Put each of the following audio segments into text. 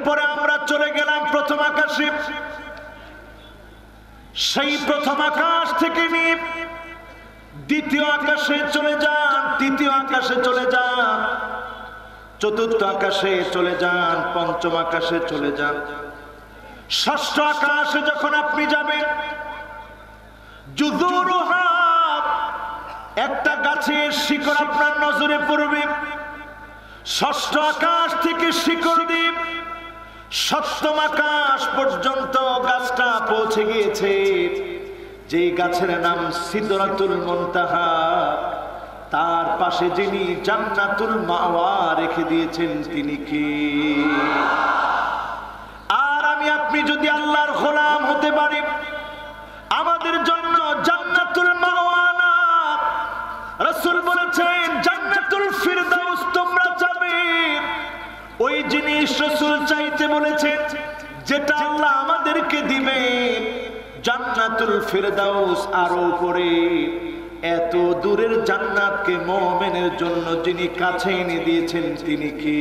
এরপরে আমরা চলে গেলাম প্রথম আকাশে। সেই প্রথম আকাশ থেকে নিয়ে দ্বিতীয় আকাশে চলে যান, তৃতীয় আকাশে চলে যান, চতুর্থ আকাশে চলে যান, পঞ্চম আকাশে চলে যান। ষষ্ঠ আকাশে যখন আপনি যাবেন, জুযুরুহা, একটা গাছের শিকড় আপনার নজরে পড়বে। ষষ্ঠ আকাশ থেকে শিকড় দিয়ে সপ্তম আকাশ পর্যন্ত গাছটা পৌঁছে গিয়েছে। যে গাছের নাম সিদরাতুল মুনতাহা, তার পাশে যিনি জান্নাতুল মাওয়া রেখে দিয়েছেন তিনি কে? আর আমি আপনি যদি আল্লাহর গোলাম হতে পারি, আমাদের জন্য জান্নাতুল মাওয়া না, রাসূল বলেছেন জান্নাতুল ফিরদাউস তোমরা যাবে। ওই জিনিস রাসূল চাইতে বলেছেন যেটা আল্লাহ আমাদেরকে দিবেন, জান্নাতুল ফিরদাউস। আর উপরে এত দূরের জান্নাতকে মুমিনের জন্য যিনি কাছে এনে দিয়েছেন তিনি কে?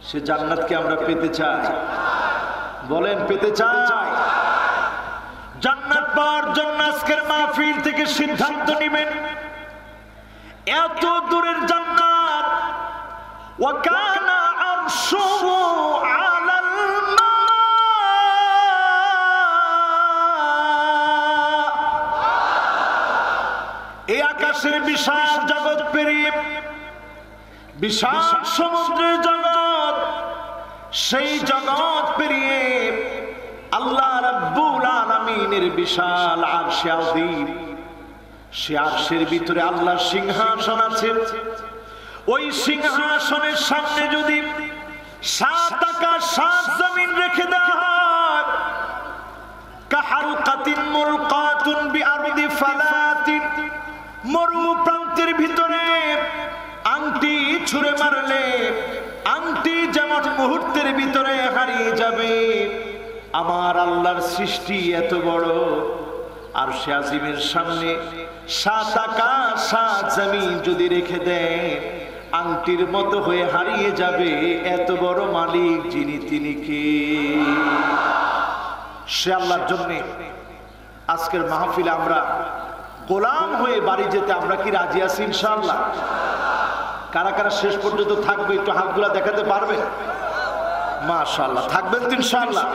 সে জান্নাতকে আমরা পেতে চাই, বলেন পেতে চাই? জান্নাত পাওয়ার জন্য আজকের মাহফিল থেকে সিদ্ধান্ত নেবেন, এত দূরের জান্নাত। ওয়া কানা আরশুহু আলাল মা, এই আকাশের বিশাল জগৎ পেরিয়ে, বিশাল সমুদ্রের জগৎ, সেই জগৎ পেরিয়ে আল্লাহ রাব্বুল আলামিনের বিশাল আরশে আযীম, সে আরশের ভিতরে আল্লাহর সিংহাসন আছে। ওই সিংহাসনের সামনে যদি 7 আকাশ 7 জমিন রেখে দেওয়া হয়, কাহালকাতিন মুলকাতুন বিআরদি ফালাতিন, মরু প্রান্তের ভিতরে আংটি ছুঁড়ে মারলে আংটি যেমন মুহূর্তের ভিতরে হারিয়ে যাবে, আমার আল্লাহর সৃষ্টি এত বড়। আরশে আজিমের সামনে 7 আকাশ 7 জমিন যদি রেখে দেয়, আংটির মতো হয়ে হারিয়ে যাবে। এত বড় মালিক যিনি, তিনি কে? সে আল্লাহর জন্য আজকের মাহফিলে আমরা গোলাম হয়ে বাড়ি যেতে আমরা কি রাজি আছি ইনশাআল্লাহ? কারা কারা শেষ পর্যন্ত থাকবে একটু হাতগুলা দেখাতে পারবে? মাশাআল্লাহ, থাকবেন তো ইনশাআল্লাহ?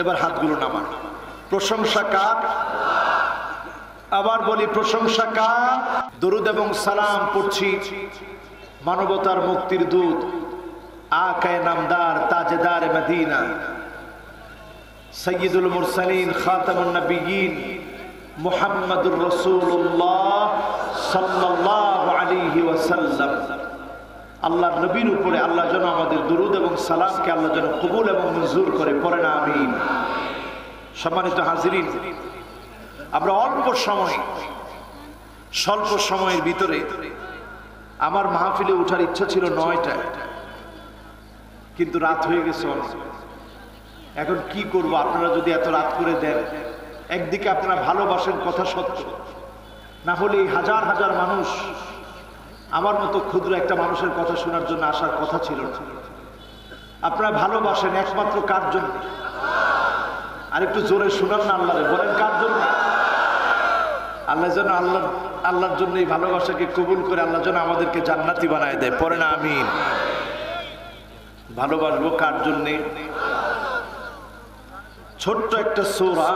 এবার হাতগুলো নামান। প্রশংসা কার? আবার বলি প্রশংসা কার? দরুদ এবং সালাম পড়ছি মানবতার মুক্তির দূত, আকায়ে নামদার, তাজেদার মদিনা, সাইয়্যিদুল মুরসালিন, খাতামুন নবিয়্যিন, মুহাম্মাদুর রাসূলুল্লাহ সাল্লাল্লাহু আলাইহি ওয়াসাল্লাম। আল্লাহর নবীর উপরে আল্লাহ যেন আমাদের দরুদ এবং সালামকে আল্লাহ যেন কবুল এবং মঞ্জুর করে, পড়েন আমিন। সম্মানিত হাজিরিন, আমরা অল্প সময়, স্বল্প সময়ের ভিতরে, আমার মাহফিলে ওঠার ইচ্ছা ছিল 9টায়, কিন্তু রাত হয়ে গেছে অনেক। এখন কি করব? আপনারা যদি এত রাত করে দেন, একদিকে আপনারা ভালোবাসেন, কথা সত্য, না হলে এই হাজার হাজার মানুষ, আমার মতো ক্ষুদ্র একটা মানুষের কথা শোনার জন্য আসার কথা ছিল না। আপনারা ভালোবাসেন একমাত্র কার জন্য? আর একটু জোরে শোনান না আল্লাহরে, বলেন কার জন্য? আল্লাহ যেন আল্লাহর জন্য এই ভালোবাসাকে কবুল করে আল্লাহ যেন আমাদেরকে জান্নাতি বানায় দেয়, পড়েন আমিন। ভালোবাসবো কার জন্যে? ছোট্ট একটা সূরা,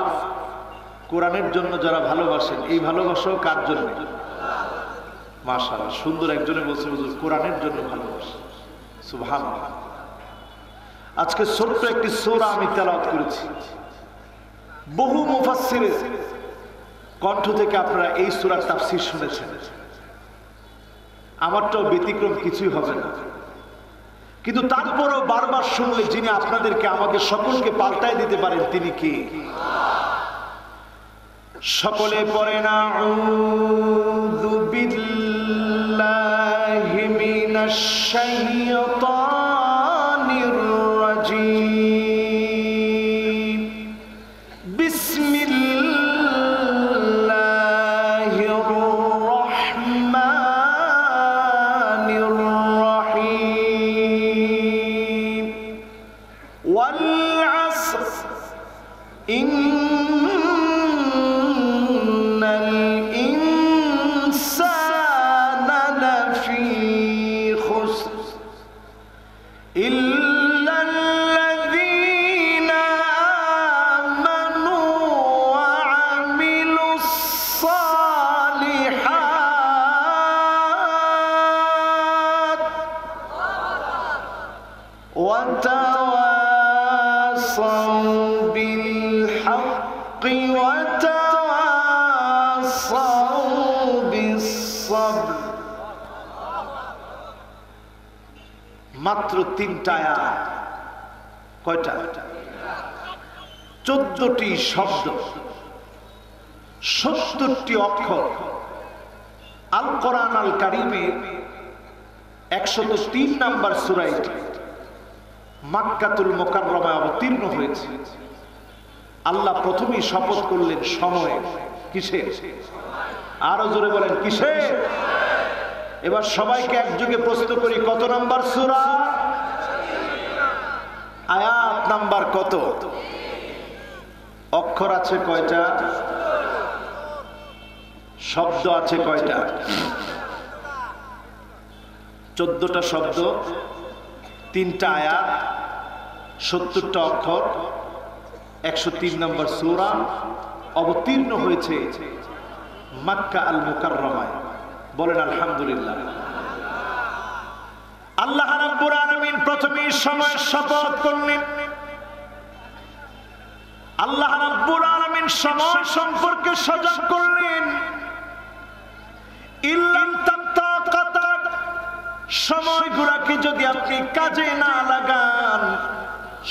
কোরআনের জন্য যারা ভালোবাসেন, এই ভালোবাসাও কার জন্য? মাশাআল্লাহ, সুন্দর একজনে বলছে হুজুর কোরআনের জন্য ভালোবাসে, সুবহানাল্লাহ। আজকে ছোট্ট একটি সূরা আমি তেলাওয়াত করেছি, বহু মুফাসসিরের কণ্ঠ থেকে আপনারা এই সূরার তাফসীর শুনেছেন। আমারটাও ব্যতিক্রম কিছুই হবে না, কিন্তু তারপরও বারবার শুনলে যিনি আপনাদেরকে, আমাদের সকলকে পাল্টায় দিতে পারেন তিনি কি? সকলে পড়েন আউযু বিল্লাহি মিনাশ শাইতানির রাজীম। বিসমিল্লাহির রাহমানির রাহিম। ইল্লাল্লাযীনা আমানু ওয়া আমিলুস সালিহাত ওয়া তাওয়াসাউ বিল হাক্কি ওয়া তাওয়াসাউ বিস সাবর। মাত্র 3টা আয়াত, কয়টা? 14টি শব্দ, 70টি অক্ষর। আল কোরআন আল কারীমের 103 নম্বর সূরা এটি মক্কাতুল মুকাররমায় অবতীর্ণ হয়েছে। আল্লাহ প্রথমেই শপথ করলেন সময়। কিসের? আরো জোরে বলেন কিসের? এবার সবাইকে একযোগে প্রশ্ন করি, কত নাম্বার সূরা? আয়াত নাম্বার কত? অক্ষর আছে কয়টা? শব্দ আছে কয়টা? 14টা শব্দ, 3টা আয়াত, 70টা অক্ষর, 103 নম্বর সূরা অবতীর্ণ হয়েছে মক্কা আল মুকাররমায়। বলেন আলহামদুলিল্লাহ। আল্লাহ রাব্বুল আলামিন প্রথমেই সময় শপথ করলেন। আল্লাহ রাব্বুল আলামিন সময় সম্পর্কে সজাগ করলেন। ইল্লাম তাতাকাতা, সময়গুলোকে যদি আপনি কাজে না লাগান,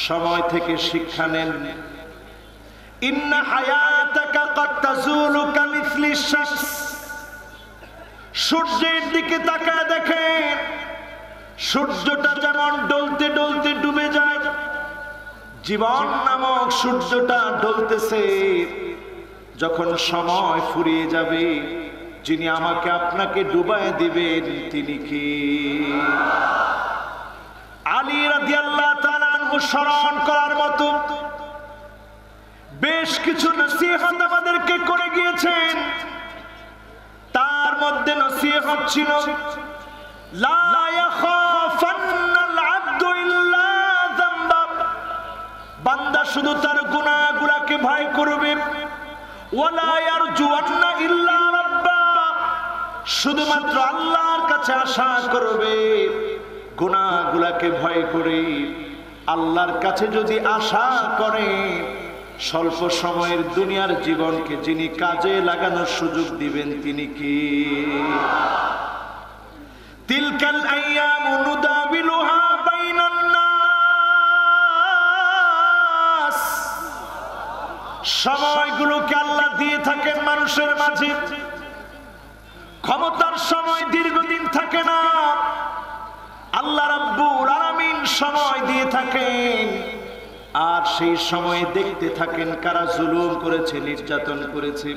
সময় থেকে শিক্ষা নেন। ইন্না হায়াতাকা কাদ তাজুলু কামিসলি শামস, সূর্যের দিকে তাকায় দেখেন, সূর্যটা যেমন ডলতে ডলতে ডুবে যায়, জীবন নামক সূর্যটা ডলতেছে। যখন সময় ফুরিয়ে যাবে, যিনি আমাকে আপনাকে ডুবায় দিবেন তিনি কি? আলী রাদিয়াল্লাহু তাআলা আনহু স্মরণ করার মতো বেশ কিছু নসিহত আমাদেরকে করে গিয়েছেন। তার মধ্যে নসিহত ছিল লা ইয়াখাফান্নাল আবদু ইল্লা যামবা, বান্দা শুধু তার গুনাহগুলোকে ভয় করবে। ওয়ালা ইয়ারজুওয়ান্না ইল্লা রাব্বা, শুধুমাত্র আল্লাহর কাছে আশা করবে। গুনাহগুলোকে ভয় করে আল্লাহর কাছে যদি আশা করে, স্বল্প সময়ের দুনিয়ার জীবনকে যিনি কাজে লাগানোর সুযোগ দিবেন তিনি কি? তিলকাল আইয়ামু নুদাবিলুহা বাইনান নাস, সময়গুলোকে আল্লাহ দিয়ে থাকেন মানুষের মাঝে। ক্ষমতার সময় দীর্ঘদিন থাকে না, আল্লাহ রাব্বুল আলামিন সময় দিয়ে থাকেন। আর সেই সময়ে দেখতে থাকেন কারা জুলুম করেছে, নির্যাতন করেছে,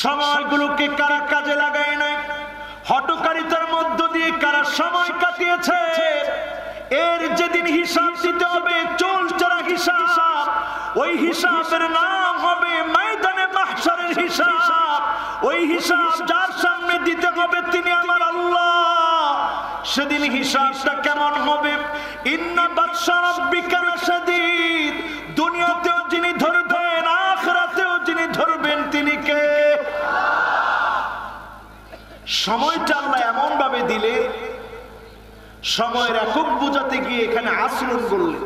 সময়গুলোকে কারা কাজে লাগায় নাই, হঠকারিতার মধ্য দিয়ে কারা সময় কাটিয়েছে। এর যেদিন হিসাব দিতে হবে, চলচারা হিসাব, ওই হিসাবের নাম হবে ময়দানে মাহশারের হিসাব। ওই হিসাব যার সামনে দিতে হবে তিনি আমার আল্লাহ। সেদিন হিসাবটা কেমন হবে? ইন্না বাতশা রাব্বিকা লাশাদীদ, দুনিয়াতেও যিনি ধরবেন, আখিরাতেও যিনি ধরবেন তিনি কে? সময়টা আল্লাহ এমন ভাবে দিলেন, সময়ের একক বোঝাতে গিয়ে এখানে আসরুন বললেন।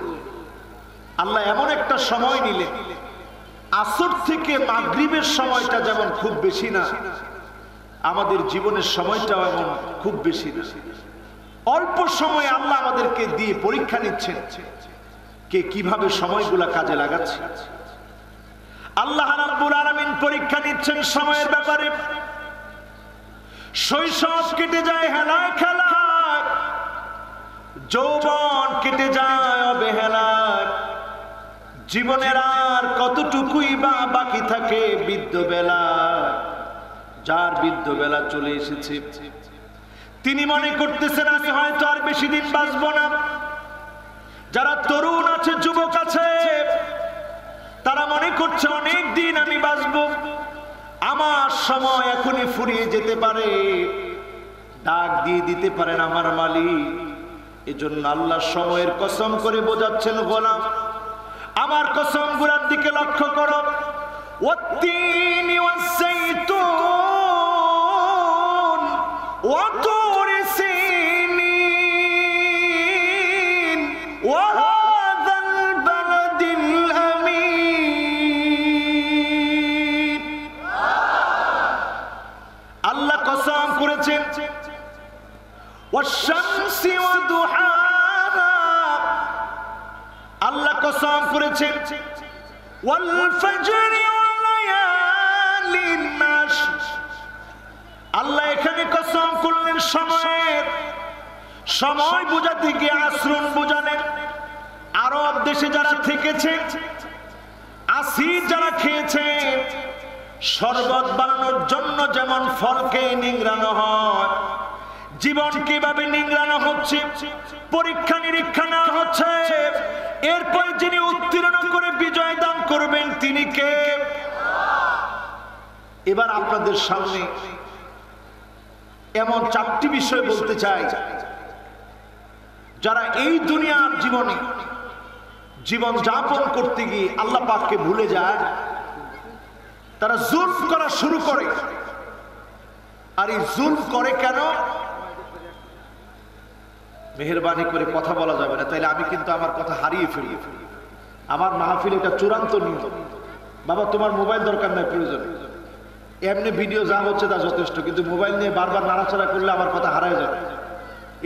আল্লাহ এমন একটা সময় নিলেন, আসর থেকে মাগরিবের সময়টা যেমন খুব বেশি না, আমাদের জীবনের সময়টাও এমন খুব বেশি না। অল্প সময়ে আল্লাহ আমাদেরকে দিয়ে পরীক্ষা নিচ্ছেন কে কিভাবে সময়গুলা কাজে লাগাচ্ছে। আল্লাহ রাব্বুল আলামিন পরীক্ষা নিচ্ছেন সময়ের ব্যাপারে। শৈশব কেটে যায় হেলায় খেলায়, যৌবন কেটে যায় অবহেলায়, জীবনের আর কতটুকুই বা বাকি থাকে বৃদ্ধ বেলা। যার বৃদ্ধ বেলা চলে এসেছে তিনি মনে করতেছেন আমি হয়তো আর বেশি দিন বাঁচবো না। যারা তরুণ আছে, যুবক আছে, তারা মনে করছে অনেক দিন আমি বাঁচবো, আমার সময় এখনই ফুরিয়ে যেতে পারে। ডাক দিয়ে দিতে পারেন আমার মালিক, এজন্য আল্লাহ সময়ের কসম করে বোঝাচ্ছেন, গোলাম আমার কসম গুলার দিকে লক্ষ্য করো। ওয়াত্তিনি ওয়াস-সাইতুন ওয়া তুরি সিনিন ওয়া হাযাল বালাদিল আমিন। আল্লাহ কসম করেছেন ওয়াশ-শামসি ওয়া দুহাহা, আল্লাহ কসম করেছেন ওয়াল ফাজরি ওয়া লায়ালিন আশর। আল্লাহ এখানে কসম করলেন সময়ের, সময় বোঝাতে গিয়ে আসরুন বোঝালেন। আরব দেশে যারা থেকেছে, আসির যারা খেয়েছে, শরবত বানানোর জন্য যেমন ফলকে নিংড়ানো হয়, জীবন কিভাবে নিংড়ানো হচ্ছে, পরীক্ষা নিরীক্ষা নেওয়া হচ্ছে, এরপর যিনি উত্তীর্ণ করে বিজয় দান করবেন তিনি কে? এবার আপনাদের সামনে এমন চারটি বিষয় বলতে চাই, যারা এই দুনিয়ার জীবনে জীবন যাপন করতে গিয়ে আল্লাহ পাককে ভুলে যায়, তারা জুলম করা শুরু করে। আর এই জুলম করে কেন? মেহেরবানি করে কথা বলা যাবে না, তাইলে আমি কিন্তু আমার কথা হারিয়ে ফেলি। আমার মাহফিল এটা চূড়ান্ত নিয়ম। বাবা তোমার মোবাইল দরকার নাই, প্রয়োজন এমনি ভিডিও যা হচ্ছে তা যথেষ্ট, কিন্তু মোবাইল নিয়ে বারবার নাড়াচাড়া করলে আমার কথা হারায় যাবে।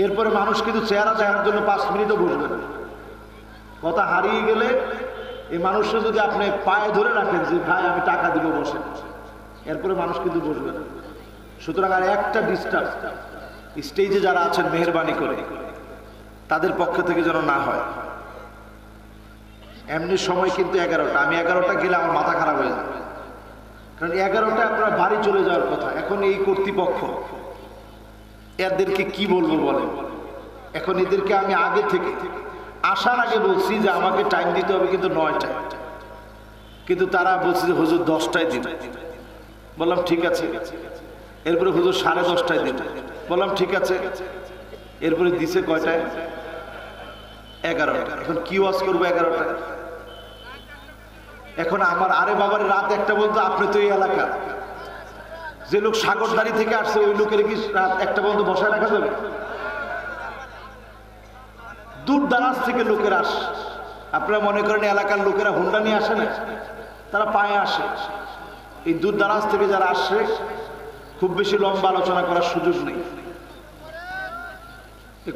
এরপরে মানুষ কিন্তু চেহারা দেখার জন্য 5 মিনিটও বসবে না। কথা হারিয়ে গেলে এই মানুষকে যদি আপনি পায়ে ধরে রাখেন যে ভাই আমি টাকা দিব বসে, এরপরে মানুষ কিন্তু বসবে না। সুতরাং আর একটা ডিস্টার্ব স্টেজে যারা আছেন মেহেরবানি করে তাদের পক্ষ থেকে যেন না হয়। এমনি সময় কিন্তু 11টা, আমি 11টা গেলে আমার মাথা খারাপ হয়ে যাবে, কারণ 11টা আপনার বাড়ি চলে যাওয়ার কথা। এখন এই কর্তৃপক্ষ এদেরকে কি বলবো বলেন? এখন এদেরকে আমি আগে থেকে আসার আগে বলছি যে আমাকে টাইম দিতে হবে কিন্তু 9টায়, কিন্তু তারা বলছে যে হুজুর 10টায় দিন। বললাম ঠিক আছে। এরপরে হুজুর 10:30টায় দিন। বললাম ঠিক আছে। এরপরে দিছে কয়টায়? 11টা। এখন কি ওয়াজ করবো 11টায়? এখন আমার আরে বাবার রাত 1টা পর্যন্ত, আপনি তো এই এলাকা যে লোক সাগরদারি থেকে আসছে ওই লোকের কি রাত 1টা পর্যন্ত বসায় রাখা যাবে? দূর দারাজ থেকে লোকেরা আসে। আপনারা মনে করেন এলাকার লোকেরা হুন্ডা নিয়ে আসে না, তারা পায়ে আসে। এই দূর দারাজ থেকে যারা আসে খুব বেশি লম্বা আলোচনা করার সুযোগ নেই।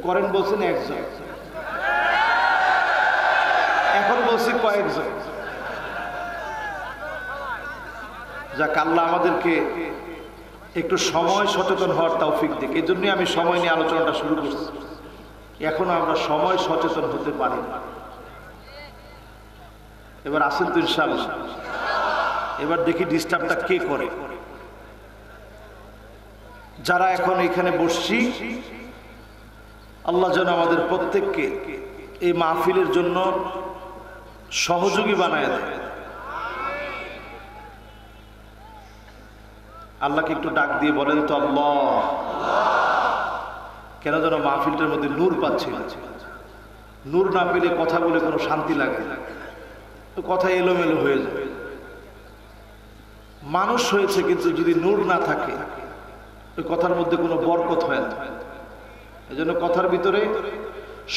করেন বলছেন একজন, এখন বলছি কয়েকজন। যাক, আল্লাহ আমাদেরকে একটু সময় সচেতন হওয়ার তৌফিক দিক। এই জন্যই আমি সময় নিয়ে আলোচনাটা শুরু করছি। এখনো আমরা সময় সচেতন হতে পারি না। এবার আসেন তো ইনশাআল্লাহ। এবার দেখি ডিস্টার্বটা কে করে। যারা এখন এখানে বসছি, আল্লাহ যেন আমাদের প্রত্যেককে এই মাহফিলের জন্য সহযোগী বানায় দেয়। আল্লাহকে একটু ডাক দিয়ে বলেন তো আল্লাহ। কেন যেন মাহফিলটার মধ্যে নূর পাচ্ছি না। নূর না পেলে কথা বলে কোনো শান্তি লাগে না, তো কথা এলোমেলো হয়ে যায়। মানুষ হয়েছে, কিন্তু যদি নূর না থাকে ওই কথার মধ্যে কোনো বরকত হয় না। এই জন্য কথার ভিতরে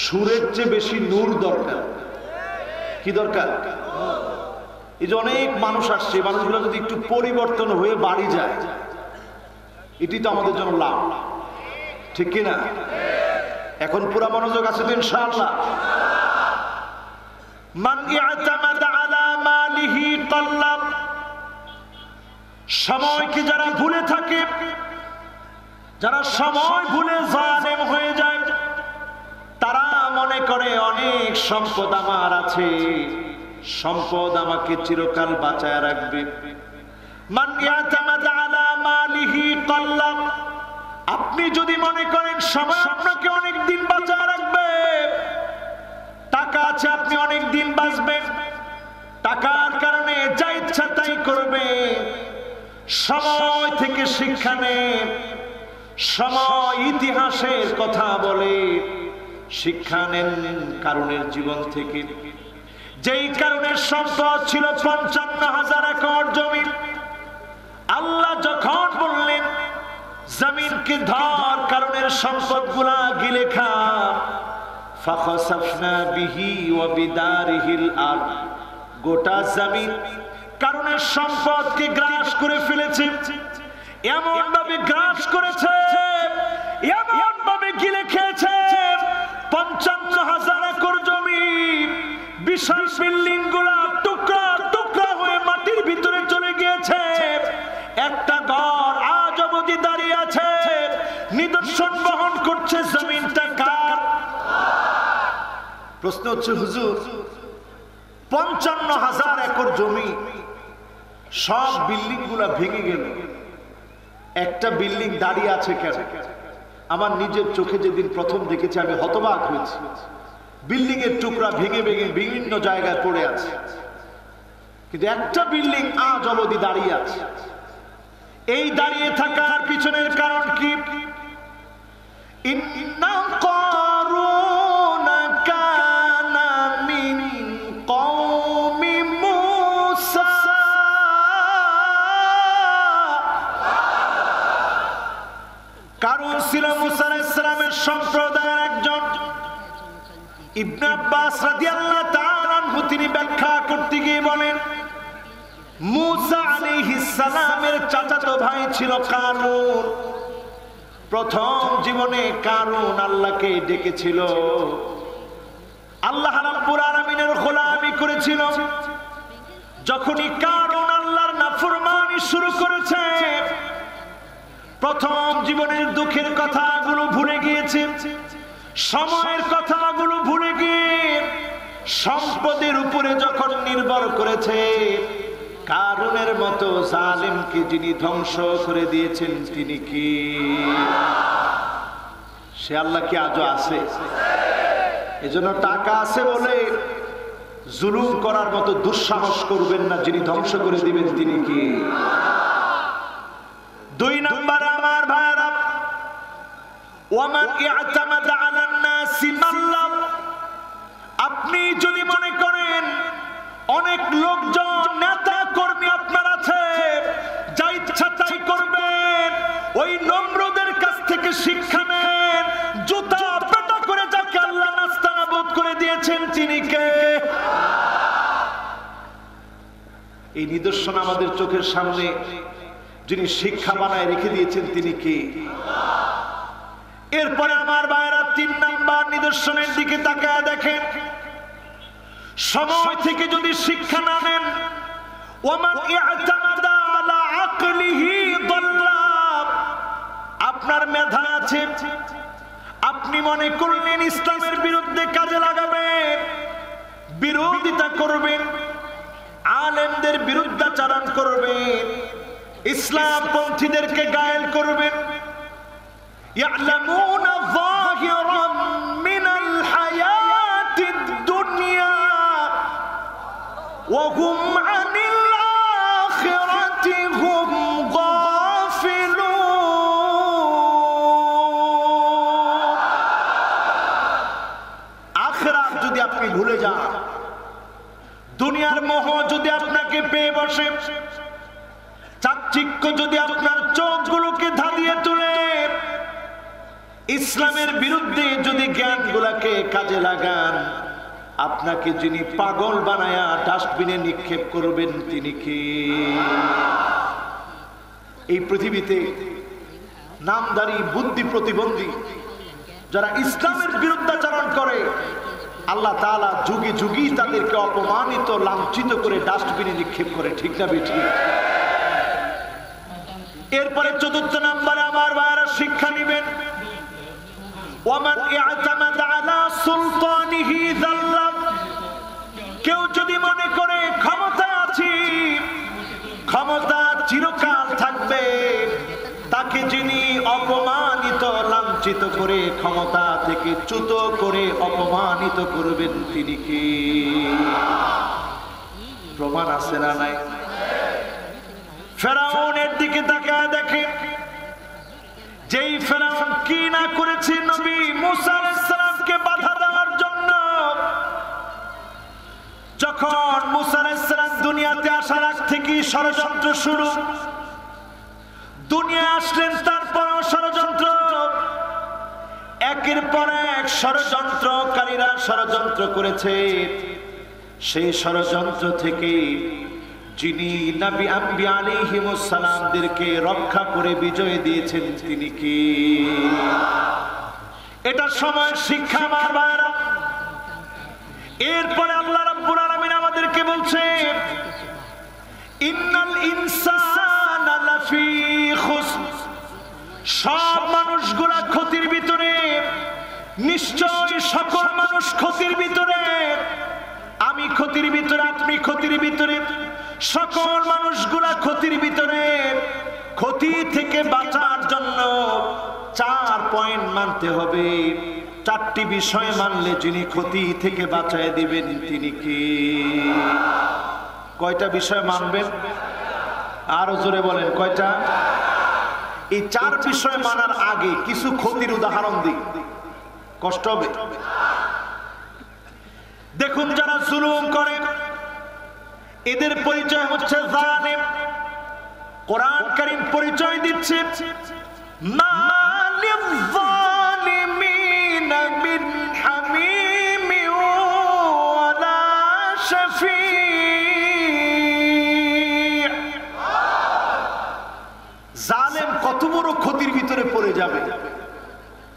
সুরের চেয়ে বেশি নূর দরকার। কি দরকার? এই যে অনেক মানুষ আসছে, মানুষগুলো যদি একটু পরিবর্তন হয়ে বাড়ি যায়, এটি তো আমাদের জন্য লাভ, ঠিক কিনা? এখন পুরা মনোযোগ আছে তো ইনশাআল্লাহ। মান ইয়াতামাদা আলা মালিহি তাল্লাব। সময়কে যারা ভুলে থাকে, যারা সময় ভুলে জালেম হয়ে যায়, তারা মনে করে অনেক সম্পদ আমার আছে, সম্পদ আমাকে চিরকাল বাঁচায় রাখবে। মান ইয়াতামাদা আলা মালিহি তাল্লাব। আপনি যদি মনে করেন সময় আপনাকে অনেক দিন বাঁচায় রাখবে, টাকা আছে আপনি অনেক দিন বাঁচবেন, টাকার কারণে যা ইচ্ছা তাই করবে, সময় থেকে শিক্ষা নেন। সময় ইতিহাসের কথা বলে, শিক্ষা নেন কারুনের জীবন থেকে। যেই কারণের সম্পদ ছিল ৫৫,০০০ একর জমি। আল্লাহ যখন বললেন জমিনকে ধর, কারণের সম্পদ গুলা গিলে খা, ফাখাসাফনা বিহি ওয়া বিদারিহিল আরদ, গোটা জমিন কারণের সম্পদকে গ্রাস করে ফেলেছে। এমন ভাবে গ্রাস করেছে, এমন ভাবে গিলে খেয়েছে, ৫৫,০০০ একর জমি, বিশাল বিল্ডিং গুলা টুকরা টুকরা হয়ে মাটির ভিতরে চলে গিয়েছে। একটা ঘর আজ অবধি দাঁড়িয়ে আছে, নিদর্শন বহন করছে জমিনটা কার? প্রশ্ন হচ্ছে হুজুর, ৫৫,০০০ একর জমি, সব বিল্ডিং গুলা ভেঙে গেল, একটা বিল্ডিং দাঁড়িয়ে আছে কেন? আমার নিজের চোখে যেদিন প্রথম দেখেছি আমি হতবাক হয়েছি। বিল্ডিং এর টুকরা ভেঙে ভেঙে বিভিন্ন জায়গায় পড়ে আছে, কিন্তু একটা বিল্ডিং আজ অবধি দাঁড়িয়ে আছে। এই দাঁড়িয়ে থাকার পিছনের কারণ কি? ইন্না কারুন কানা মিন কওমি মূসা, কারুন ছিল মূসা আলাইহিস সালামের সম্প্রদায়ের একজন। ইবনে আব্বাস রাদিয়াল্লাহু তাআলা আনহু তিনি ব্যাখ্যা করতে গিয়ে বলেন, মূসা আলাইহিস সালামের চাচাতো ভাই ছিল কারুন। প্রথম জীবনে কারুন আল্লাহকে ডেকেছিল, আল্লাহ রাব্বুল আলামিনের গোলামি করেছিল। যখনই কারুন আল্লাহর নাফরমানি শুরু করেছে, প্রথম জীবনের দুঃখের কথাগুলো ভুলে গিয়েছে, সময়ের কথাগুলো ভুলে গিয়ে সম্পদের উপরে যখন নির্ভর করেছে, কারুনের মতো জালেমকে যিনি ধ্বংস করে দিয়েছেন তিনি কি? সে আল্লাহ কি আজও আছে? এজন্য টাকা আছে বলে জুলুম করার মতো দুঃসাহস করবেন না, যিনি ধ্বংস করে দিবেন তিনি কি? ২ নাম্বার আমার ভাইরা, ওয়ামান ইয়াতামাদা আলান নাসি মাল্লাম, আপনি যদি মনে করেন অনেক লোকজন নেতা কর্মী আপনার আছে, যা ইচ্ছা তাই করবেন, ওই নম্রদের কাছ থেকে শিক্ষা নেন। জুতা পেটা করে যাকে আল্লাহ নাস্তানাবুদ করে দিয়েছেন তিনি কে? এই নিদর্শন আমাদের চোখের সামনে যিনি শিক্ষা বানায় রেখে দিয়েছেন তিনি কে? এরপরে আমার ভাইরা ৩ নাম্বার নিদর্শনের দিকে তাকায় দেখেন, সময় থেকে যদি শিক্ষা না নেন, ওয়ামান ইয়াতামাদা আলা আকলিহি দাল্লা, আপনার মেধা আছে, আপনি মনে করলেন ইসলামের বিরুদ্ধে কাজে লাগাবেন, বিরোধিতা করবেন, আলেমদের বিরুদ্ধাচরণ করবেন, ইসলাম পন্থীদেরকে গায়েল করবেন। ইয়ালামুনা যাহিরাম মিনাল হায়াতিদ দুনিয়া ওয়া হুম আনিল আখিরাতি হুম গাফিলুন। আখিরাত যদি আপনি ভুলে যান, দুনিয়ার মোহ যদি আপনাকে পেয়ে বসে, চাকচিক্য যদি আপনার চোখগুলোকে ধাঁধিয়ে তোলে, ইসলামের বিরুদ্ধে যদি জ্ঞানগুলোকে কাজে লাগান, আপনাকে যিনি পাগল বানায়া ডাস্টবিনে নিক্ষেপ করবেন তিনি কি? এই পৃথিবীতে নামদারি বুদ্ধি প্রতিবন্ধী যারা ইসলামের বিরুদ্ধাচরণ করে, আল্লাহ তাআলা যুগে যুগেই তাদেরকে অপমানিত লাঞ্ছিত করে ডাস্টবিনে নিক্ষেপ করে, ঠিক না বেঠিক? এরপরে ৪র্থ নম্বরে আমার ভাইরা শিক্ষা নেবেন, ওয়ামান ইয়াতামাদা আলা সুলতানিহি যাল্লা, কেউ যদি মনে করে ক্ষমতা আছে, ক্ষমতা চিরকাল থাকবে, তাকে যিনি অপমানিত লাঞ্ছিত করে ক্ষমতা থেকে চ্যুত করে অপমানিত করবেন তিনি কি? প্রমাণ আছে না নাই? ফেরাউনের দিকে তাকায় দেখেন, যেই ফেরাউন কি না করেছে নবী মুসা আলাইহিস সালামকে মানুষকে বাধা দেওয়ার জন্য যখন মুসা আলাইহিস সালাম দুনিয়াতে আসার আগ থেকে ষড়যন্ত্র শুরু, দুনিয়া আসলেন তারপরও ষড়যন্ত্র, একের পর এক ষড়যন্ত্রকারীরা ষড়যন্ত্র করেছে। সেই ষড়যন্ত্র থেকে যিনি নবী আম্বিয়া আলাইহিমুস সালামদেরকে রক্ষা করে বিজয় দিয়েছেন তিনি কি? এটা সময় শিক্ষা আমার ভাইরা। এরপরে আল্লাহ রাব্বুল আলামিন আমাদেরকে বলছে ইন্নাল ইনসানা লাফি খুসর, সব মানুষগুলা ক্ষতির ভিতরে, নিশ্চয় সকল মানুষ ক্ষতির ভিতরে, আমি ক্ষতির ভিতরে, আপনি ক্ষতির ভিতরে, সকল মানুষগুলা ক্ষতির ভিতরে। ক্ষতি থেকে বাঁচার জন্য 4 পয়েন্ট মানতে হবে। 4টি বিষয় মানলে যিনি ক্ষতি থেকে বাঁচায় দিবেন তিনি কি? কয়টা বিষয় মানবেন? আরো জোরে বলেন, কয়টা? এই 4 বিষয় মানার আগে কিছু ক্ষতির উদাহরণ দিই, কষ্ট হবে। দেখুন, যারা জুলুম করে এদের পরিচয় হচ্ছে জালেম। কোরআন কারীম পরিচয় দিচ্ছে মালিল যালিমিনা মিন হামিমি ওয়ালা শাফি। জালেম কত বড় ক্ষতির ভিতরে পড়ে যাবে,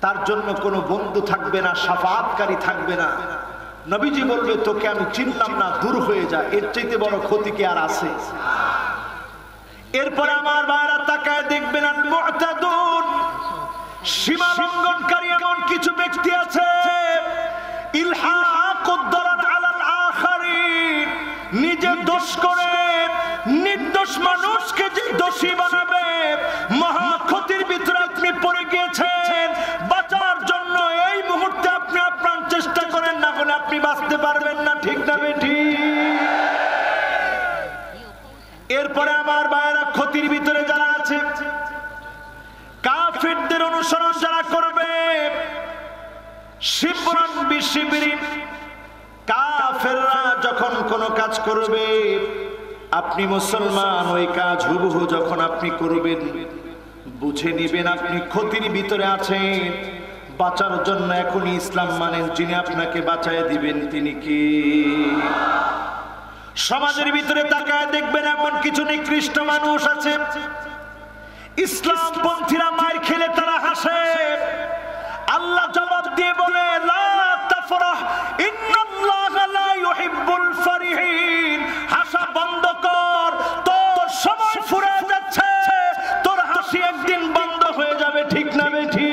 তার জন্য কোনো বন্ধু থাকবে না, শাফাআতকারী থাকবে না। নবীজি বলবে তোকে আমি চিনলাম না, দূর হয়ে যা, এর চাইতে বড় ক্ষতি কি আর আছে? এরপরে আমার ভাইরা তাকায় দেখবেন আল মুতাদুন, সীমা লঙ্ঘনকারী এমন কিছু ব্যক্তি আছে। ইলহাকুদ দারার আলাল আখারিন, নিজে দোষ করে নির্দোষ মানুষকে যে দোষী বানাবে, মহা ক্ষতির ভিতরে আপনি পড়ে গিয়েছেন। বাঁচার জন্য এই মুহূর্তে আপনি আপ্রাণ চেষ্টা করেন, না হলে আপনি বাঁচতে পারবেন না। ঠিক না বেঠি? এরপরে আমার ভাইয়েরা ক্ষতির ভিতরে যারা আছে, কাফিরদের অনুসরণ যারা করবে, শিবরান বিশিবরিন, কাফেররা যখন কোনো কাজ করবে আপনি মুসলমান, ওই কাজ হুবহু যখন আপনি করবেন বুঝে নিবেন আপনি ক্ষতির ভিতরে আছেন। বাঁচার জন্য এখনই ইসলাম মানেন, যিনি আপনাকে বাঁচায় দিবেন তিনি কি? সমাজের ভিতরে তাকায় দেখবেন এমন কিছু নিকৃষ্ট মানুষ আছে, ইসলামপন্থীরা মার খেলে তারা হাসে। আল্লাহ জবাব দিয়ে বলে লা তাফরাহ ইন্নাল্লাহা লা ইউহিব্বুল ফারিহিন। হাসা বন্ধ কর, তোর সময় ফুরিয়ে যাচ্ছে, তোর হাসি একদিন বন্ধ হয়ে যাবে। ঠিক না বেঠি?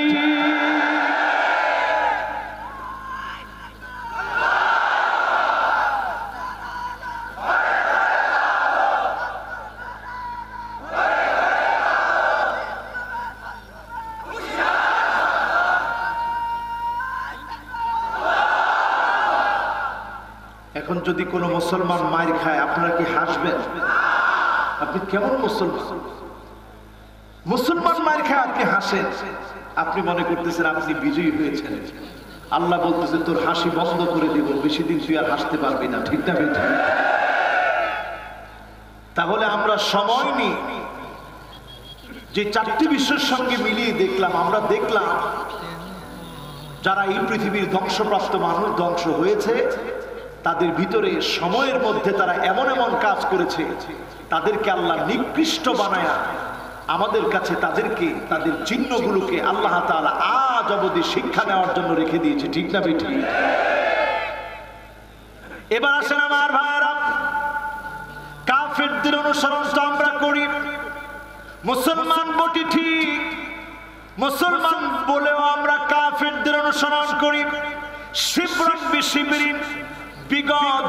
এখন যদি কোনো মুসলমান মার খায় আপনারা কি হাসবেন? আপনি কেমন মুসলমান? মুসলমান মার খায় আপনি হাসেন, আপনি মনে করতেছেন আপনি বিজয়ী হয়েছেন। আল্লাহ বলতেছে তোর হাসি বন্ধ করে দিব, বেশি দিন তুই আর হাসতে পারবি না। ঠিক না বেঠি? তাহলে আমরা সময় নিই, যে 4টি বিশ্বের সঙ্গে মিলিয়ে দেখলাম, আমরা দেখলাম যারা এই পৃথিবীর ধ্বংসপ্রাপ্ত মানুষ ধ্বংস হয়েছে, তাদের ভিতরে সময়ের মধ্যে তারা এমন এমন কাজ করেছে, তাদেরকে আল্লাহ নিকৃষ্ট বানায়া আমাদের কাছে তাদেরকে, তাদের চিহ্নগুলোকে আল্লাহ তাআলা আজ অবধি শিক্ষা নেওয়ার জন্য রেখে দিয়েছে। ঠিক না বেঠি? এবার আসেন আমার ভাইয়েরা, কাফেরদের অনুসরণ তো আমরা করি, মুসলমান বটি ঠিক, মুসলমান বলেও আমরা কাফেরদের অনুসরণ করি। শিবরান বিশিবরিন,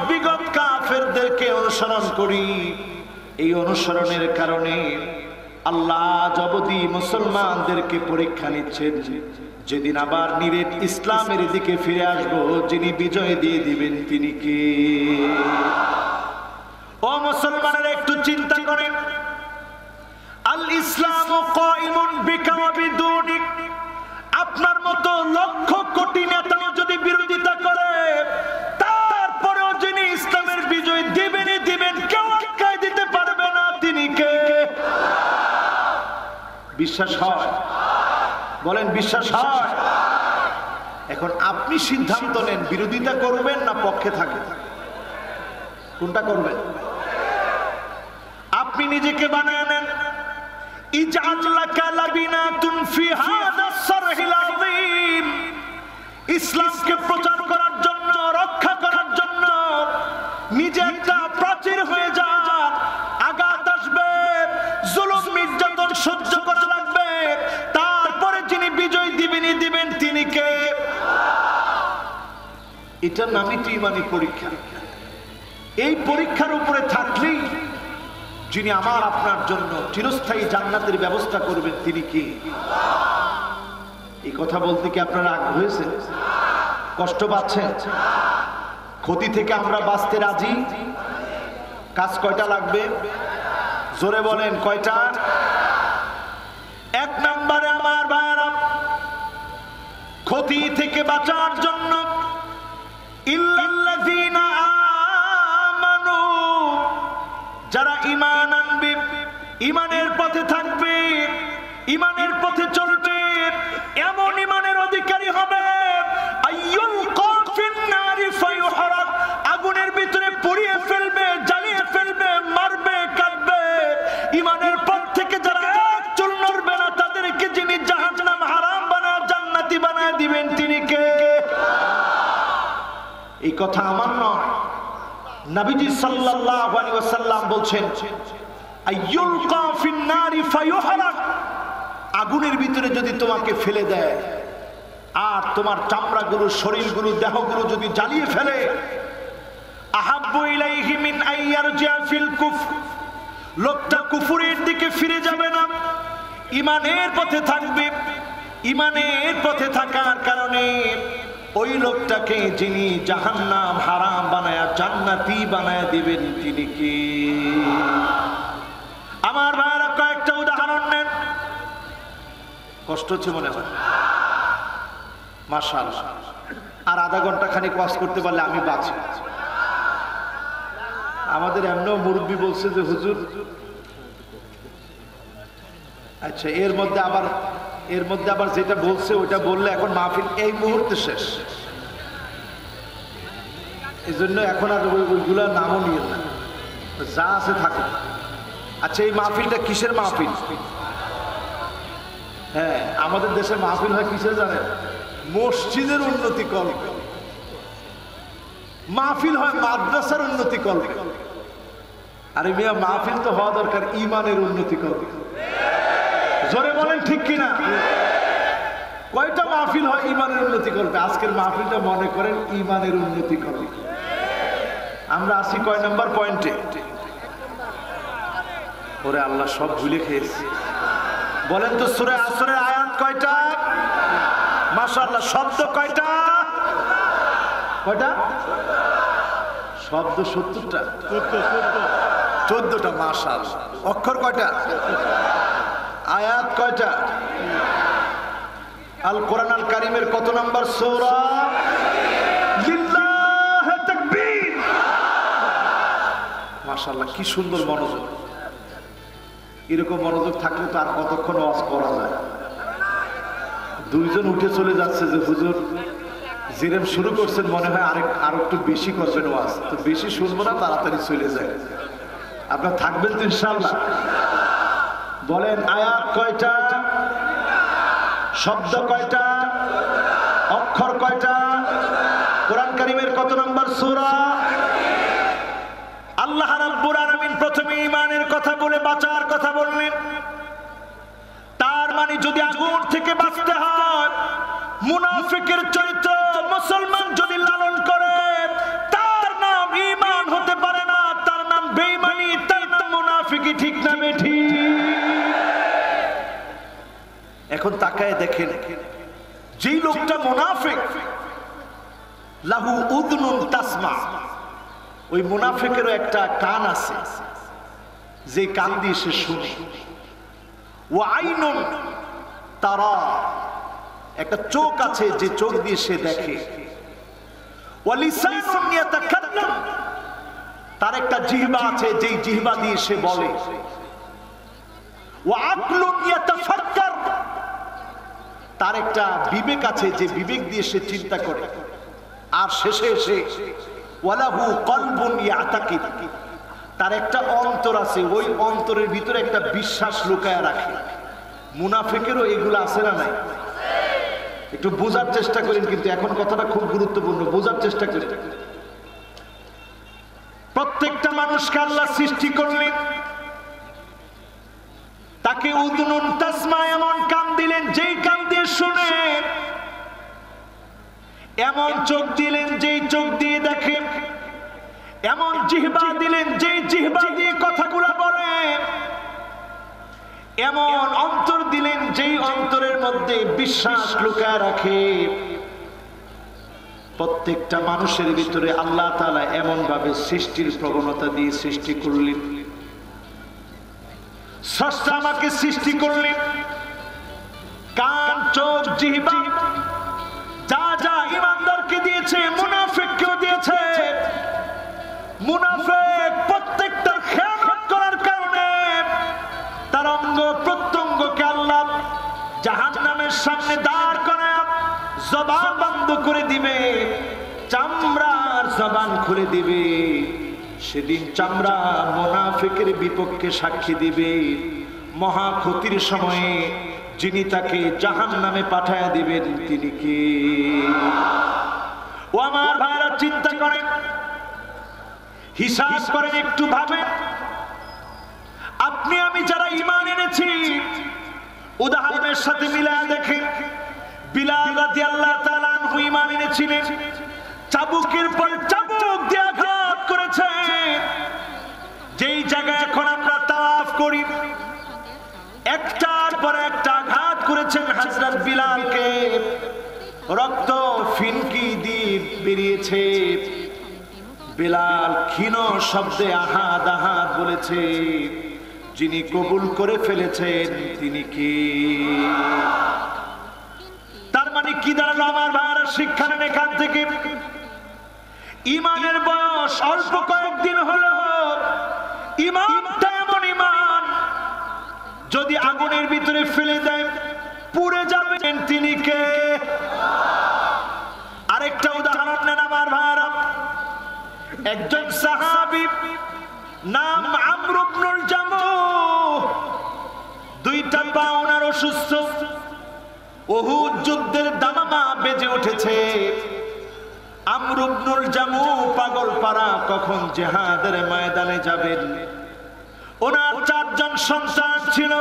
বিগত কাফেরদেরকে অনুসরণ করি। এই অনুসরণের কারণে আল্লাহ অবধি মুসলমানদেরকে পরীক্ষা নিচ্ছেন, যেদিন আবার নিরেট ইসলামের দিকে ফিরে আসবো, যিনি বিজয় দিয়ে দিবেন তিনি কে? ও মুসলমানেরা, একটু চিন্তা করেন, আল ইসলামু কায়িমুন বিকা ওয়া বিদুনিক। আপনার মতো লক্ষ কোটি নেতা যদি বিশ্বাস হয়? বলেন বিশ্বাস হয়? এখন আপনি সিদ্ধান্ত নেন বিরোধিতা করবেন না পক্ষে থাকবেন। কোনটা করবেন? আপনি নিজেকে বানায় নেন। ইসলামকে প্রচার করার জন্য, রক্ষা করার জন্য নিজে একটা প্রাচীর হয়ে যান। আঘাত আসবে, জুলুম নির্যাতন সহ্য করা লাগবে, তারপরে যিনি বিজয় দিবেন তিনি কে? এটার নামই তো ইমানি পরীক্ষা। এই পরীক্ষার উপরে থাকলেই যিনি আমার আপনার জন্য চিরস্থায়ী জান্নাতের ব্যবস্থা করবেন তিনি কি? এই কথা বলতে কি আপনারা আগ্রহ হয়েছে? কষ্ট পাচ্ছেন? ক্ষতি থেকে আমরা বাঁচতে রাজি? কাজ কয়টা লাগবে? জোরে বলেন কয়টা? এক নম্বরে আমার ভাইয়েরা, ক্ষতি থেকে বাঁচার জন্য ইল্লাল্লাযীনা আমানু, যারা ঈমান আনবে, ঈমানের পথে থাকবে, ঈমানের পথে চলবে, এমন ঈমানের অধিকারী হবে আইয়ুলকা ফিন্নারি ফায়ুহরাক, আগুনের ভিতরে পুড়িয়ে ফেলবে, জ্বালিয়ে ফেলবে, মারবে, কাটবে। ঈমানের পথ থেকে যারা এক চুল নড়বে না, তাদেরকে যিনি জাহান্নাম হারাম বানায় জান্নাতি বানায় দিবেন তিনি কে? এই কথা আমার নয়, নবীজি সাল্লাল্লাহু আলাইহি ওয়াসাল্লাম বলছেন আইয়ুলকা ফিন্নারি ফায়ুহরাক, আগুনের ভিতরে যদি তোমাকে ফেলে দেয় আর তোমার চামড়াগুলো, শরীরগুলো, দেহগুলো যদি জ্বালিয়ে ফেলে, আহাব্বু ইলাইহি মিন আইয়ারজিআ ফিল কুফর, লোকটা কুফরের দিকে ফিরে যাবে না, ঈমানের পথে থাকবে। ঈমানের পথে থাকার কারণে ওই লোকটাকে যিনি জাহান্নাম হারাম বানায়া জান্নাতি বানায়া দিবেন তিনি কি? আমার ভাইরা কয়েকটা উদাহরণ নেন। কষ্ট হচ্ছে মনে হয়? মাশাআল্লাহ, আর আধা ঘন্টা খানিক ওয়াজ করতে পারলে আমি বাঁচি। আমাদের এমনও মুরব্বী বলছে যে হুজুর, আচ্ছা এর মধ্যে আবার যেটা বলছে ওটা বললে এখন মাহফিল এই মুহূর্তে শেষ, এই জন্য এখন আর ওইগুলা নামও নিয়ে না, যা আছে থাকুক। আচ্ছা এই মাহফিলটা কিসের মাহফিল? হ্যাঁ, আমাদের দেশের মাহফিল হয় কিসের জানেন? মসজিদের উন্নতি করবে। মাহফিল হয় মাদ্রাসার উন্নতি করবে। আরে মিয়া, মাহফিল তো হওয়া দরকার ঈমানের উন্নতি করবে। জোরে বলেন ঠিক কিনা? কয়টা মাহফিল হয় ঈমানের উন্নতি করবে? আজকের মাহফিলটা মনে করেন ঈমানের উন্নতি করবে। আমরা আসি কয় নাম্বার পয়েন্টে? ওরে আল্লাহ, সব ভুলে খেয়েছি। বলেন তো সূরা আসরের আয়াত কয়টা? মাশাআল্লাহ, শব্দ কয়টা? কয়টা শব্দ? 70টা, 14টা। মাশাআল্লাহ, অক্ষর কয়টা? আয়াত কয়টা? আল কোরআন আল কারীমের কত নাম্বার সূরা? লিল্লাহি তাকবীর। মাশাআল্লাহ, কি সুন্দর মনোযোগ। এরকম মনোযোগ থাকলে তো আর কতক্ষণ ওয়াজ করা যায়। দুইজন উঠে চলে যাচ্ছে যে হুজুর যেরকম শুরু করছেন মনে হয় আর একটু বেশি করবেন ওয়াজ, তো বেশি শুনবো না, তাড়াতাড়ি চলে যায়। আপনার থাকবেন তো ইনশাআল্লাহ? বলেন আয়াত কয়টা? শব্দ কয়টা? অক্ষর কয়টা? কোরআন কারীমের কত নম্বর সূরা? আল্লাহ রাব্বুল আলামিন প্রথমে ঈমানের কথা বলে বাঁচার কথা বললেন। তার মানে যদি আগুন থেকে বাঁচতে হয়, মুনাফিকের চরিত্র মুসলমান যদি লালন করে, তার নাম ঈমান হতে পারে না, তার নাম বেঈমানি, তার নাম মুনাফিকি। ঠিক না বেঠি? এখন তাকায় দেখেন, যেই লোকটা মুনাফিক, লাহু উদনুন তাসমা, ওই মুনাফিকেরও একটা কান আছে, যে কান দিয়ে সে শুনে। ওয়া আইনুন তারা, একটা চোখ আছে যে চোখ দিয়ে সে দেখে। ওয়া লিসানুন ইয়াতাকাল্লাম, তার একটা জিহ্বা আছে যেই জিহ্বা দিয়ে সে বলে। ওয়া আকলুন ইয়াতাফাক্কার, তার একটা বিবেক আছে যে বিবেক দিয়ে সে চিন্তা করে। আর শেষে এসে ওয়ালাহু কলবুন ইয়াতাকিদ, তার একটা অন্তর আছে, ওই অন্তরের ভিতরে একটা বিশ্বাস লুকায় রাখে। মুনাফিকেরও এগুলো আছে না নাই? একটু বোঝার চেষ্টা করেন, কিন্তু এখন কথাটা খুব গুরুত্বপূর্ণ, বোঝার চেষ্টা করেন। প্রত্যেকটা মানুষকে আল্লাহ সৃষ্টি করলেন, তাকে উদুনুন তাসমা এমন কান দিলেন যেই কান দিয়ে শুনে, এমন চোখ দিলেন যেই চোখ দিয়ে দেখেন, এমন জিহ্বা দিলেন যেই জিহ্বা দিয়ে কথাগুলো বলে, এমন অন্তর দিলেন যেই অন্তরের মধ্যে বিশ্বাস লুকায় রাখে। প্রত্যেকটা মানুষের ভিতরে আল্লাহ তাআলা এমন ভাবে সৃষ্টির প্রবণতা দিয়ে সৃষ্টি করলেন। স্রষ্টা আমাকে সৃষ্টি করলেন, কান, চোখ, জিহ্বা, যা যা ঈমানদারকে দিয়েছে মুনাফিককেও দিয়েছে। মুনাফিক প্রত্যেকটা খেয়ানত করার কারণে তার অঙ্গ প্রত্যঙ্গকে আল্লাহ জাহান্নামের সামনে দাঁড় করায় জবান বন্ধ করে দিবে, চামড়ার জবান খুলে দিবে। সেদিন চামড়া মুনাফিকের বিপক্ষে সাক্ষী দিবে। মহা ক্ষতির সময়ে যিনি তাকে জাহান্নামে পাঠায় দিবেন তিনি কে? ও আমার ভাইরা, চিন্তা করেন, হিসাব করেন, একটু ভাবেন। আপনি আমি যারা ঈমান এনেছি, উদাহরণের সাথে মিলায় দেখেন। বিলাল রাদিয়াল্লাহু তাআলা আনহু ঈমান এনেছিলেন, চাবুকের পর চাবুক দিয়ে আঘাত করেছে। যেই জায়গায় এখন আমরা তাওয়াফ করি, একটার পর একটা আঘাত করেছেন হযরত বিলালকে, রক্ত ফিনকি দিয়ে বেরিয়েছে। বিলাল ক্ষীণ শব্দে আহাদ আহাদ বলেছে। যিনি কবুল করে ফেলেছেন তিনি কি? তার মানে কি দাঁড়ালো আমার ভাইরা? শিক্ষা নেন এখান থেকে, ইমানের বয়স অল্প কয়েকদিন হলো, ইমানটা এমন ইমান যদি আগুনের ভিতরে ফেলে দেয় পুড়ে যাবেন তিনি কে? আরেকটা উদাহরণ নেন আমার ভাইরা। একজন সাহাবী নাম আমর ইবনুল জামূহ, দুইটা পা ওনার অসুস্থ। উহুদ যুদ্ধের দামামা বেজে উঠেছে। আমর ইবনুল জামূহ পাগল পারা, কখন জিহাদের ময়দানে যাবেন। ওনার 4 জন সন্তান ছিল।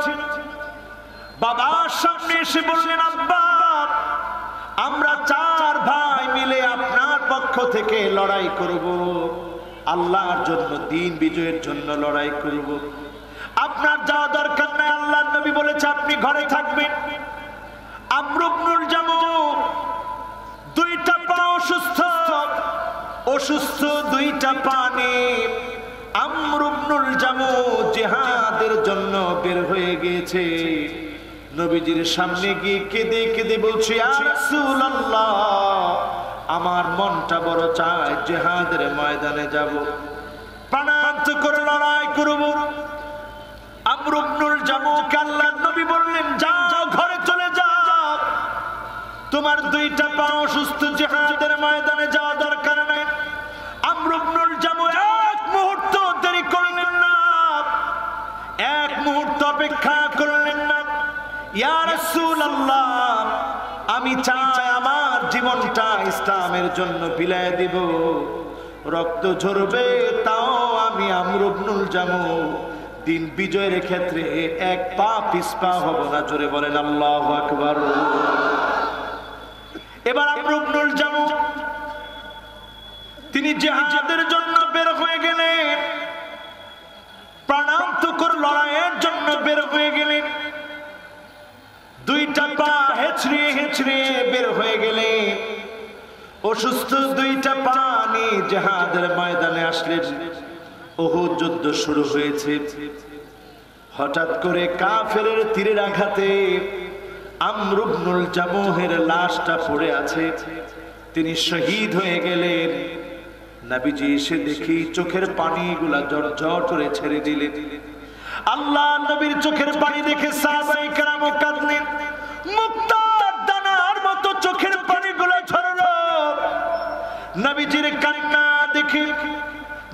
বাবার সামনে এসে বললেন, আব্বা, আমরা 4 ভাই মিলে আপনার পক্ষ থেকে লড়াই করব, আল্লাহর জন্য, দ্বীন বিজয়ের জন্য লড়াই করব। আপনার যাওয়া দরকার নাই, আল্লাহর নবী বলেছে আপনি ঘরে থাকবেন। আমর ইবনুল জামূহ দুইটা পা অসুস্থ, অসুস্থ দুইটা পা নিয়ে আমর ইবনুল জামূহ জিহাদের জন্য বের হয়ে গিয়েছে। নবীজির সামনে গিয়ে কেঁদে কেঁদে বলছে, ইয়া রাসূলুল্লাহ, আমার মনটা বড় চায় জিহাদের ময়দানে যাব, প্রাণান্ত করে লড়াই করব। আমর ইবনুল জামূহকে আল্লাহর নবী বললেন, যাও ঘরে চলে যাও, তোমার দুইটা পা অসুস্থ, জিহাদের ময়দানে যাওয়া দরকার নাই। আমর ইবনুল জামূহ এক মুহূর্ত দেরি করলেন না, এক মুহূর্ত অপেক্ষা করলেন না। ইয়া রাসূলুল্লাহ, আমি চাই আমার জীবনটা ইসলামের জন্য বিলায় দিব, রক্ত ঝরবে তাও আমি আমর ইবনুল জামূহ দিন বিজয়ের ক্ষেত্রে এক পা পিছপা হব না। জোরে বলেন আল্লাহু আকবার। এবার আমর ইবনুল জামূহ তিনি জিহাদের জন্য বের হয়ে গেলেন, প্রাণান্তকর লড়াইয়ের জন্য বের হয়ে গেলেন। দুইটা পা হেঁচড়িয়ে হেঁচড়িয়ে বের হয়ে গেলেন। অসুস্থ দুইটা পা নিয়ে জিহাদের ময়দানে আসলেন। উহুদ যুদ্ধ শুরু হয়েছে। হঠাৎ করে কাফেরের তীরের আঘাতে আমর ইবনুল জামূহের লাশটা পড়ে আছে, তিনি শহীদ হয়ে গেলেন। নবীজি এসে দেখি চোখের পানিগুলা ঝরঝর করে ছেড়ে দিলেন। আল্লাহ নবীর চোখের পানি দেখে সাহাবায়ে কেরাম কাঁদলেন, মুক্তার দানার মতো চোখের পানিগুলো ঝরলো। নবীজির কান্না দেখে,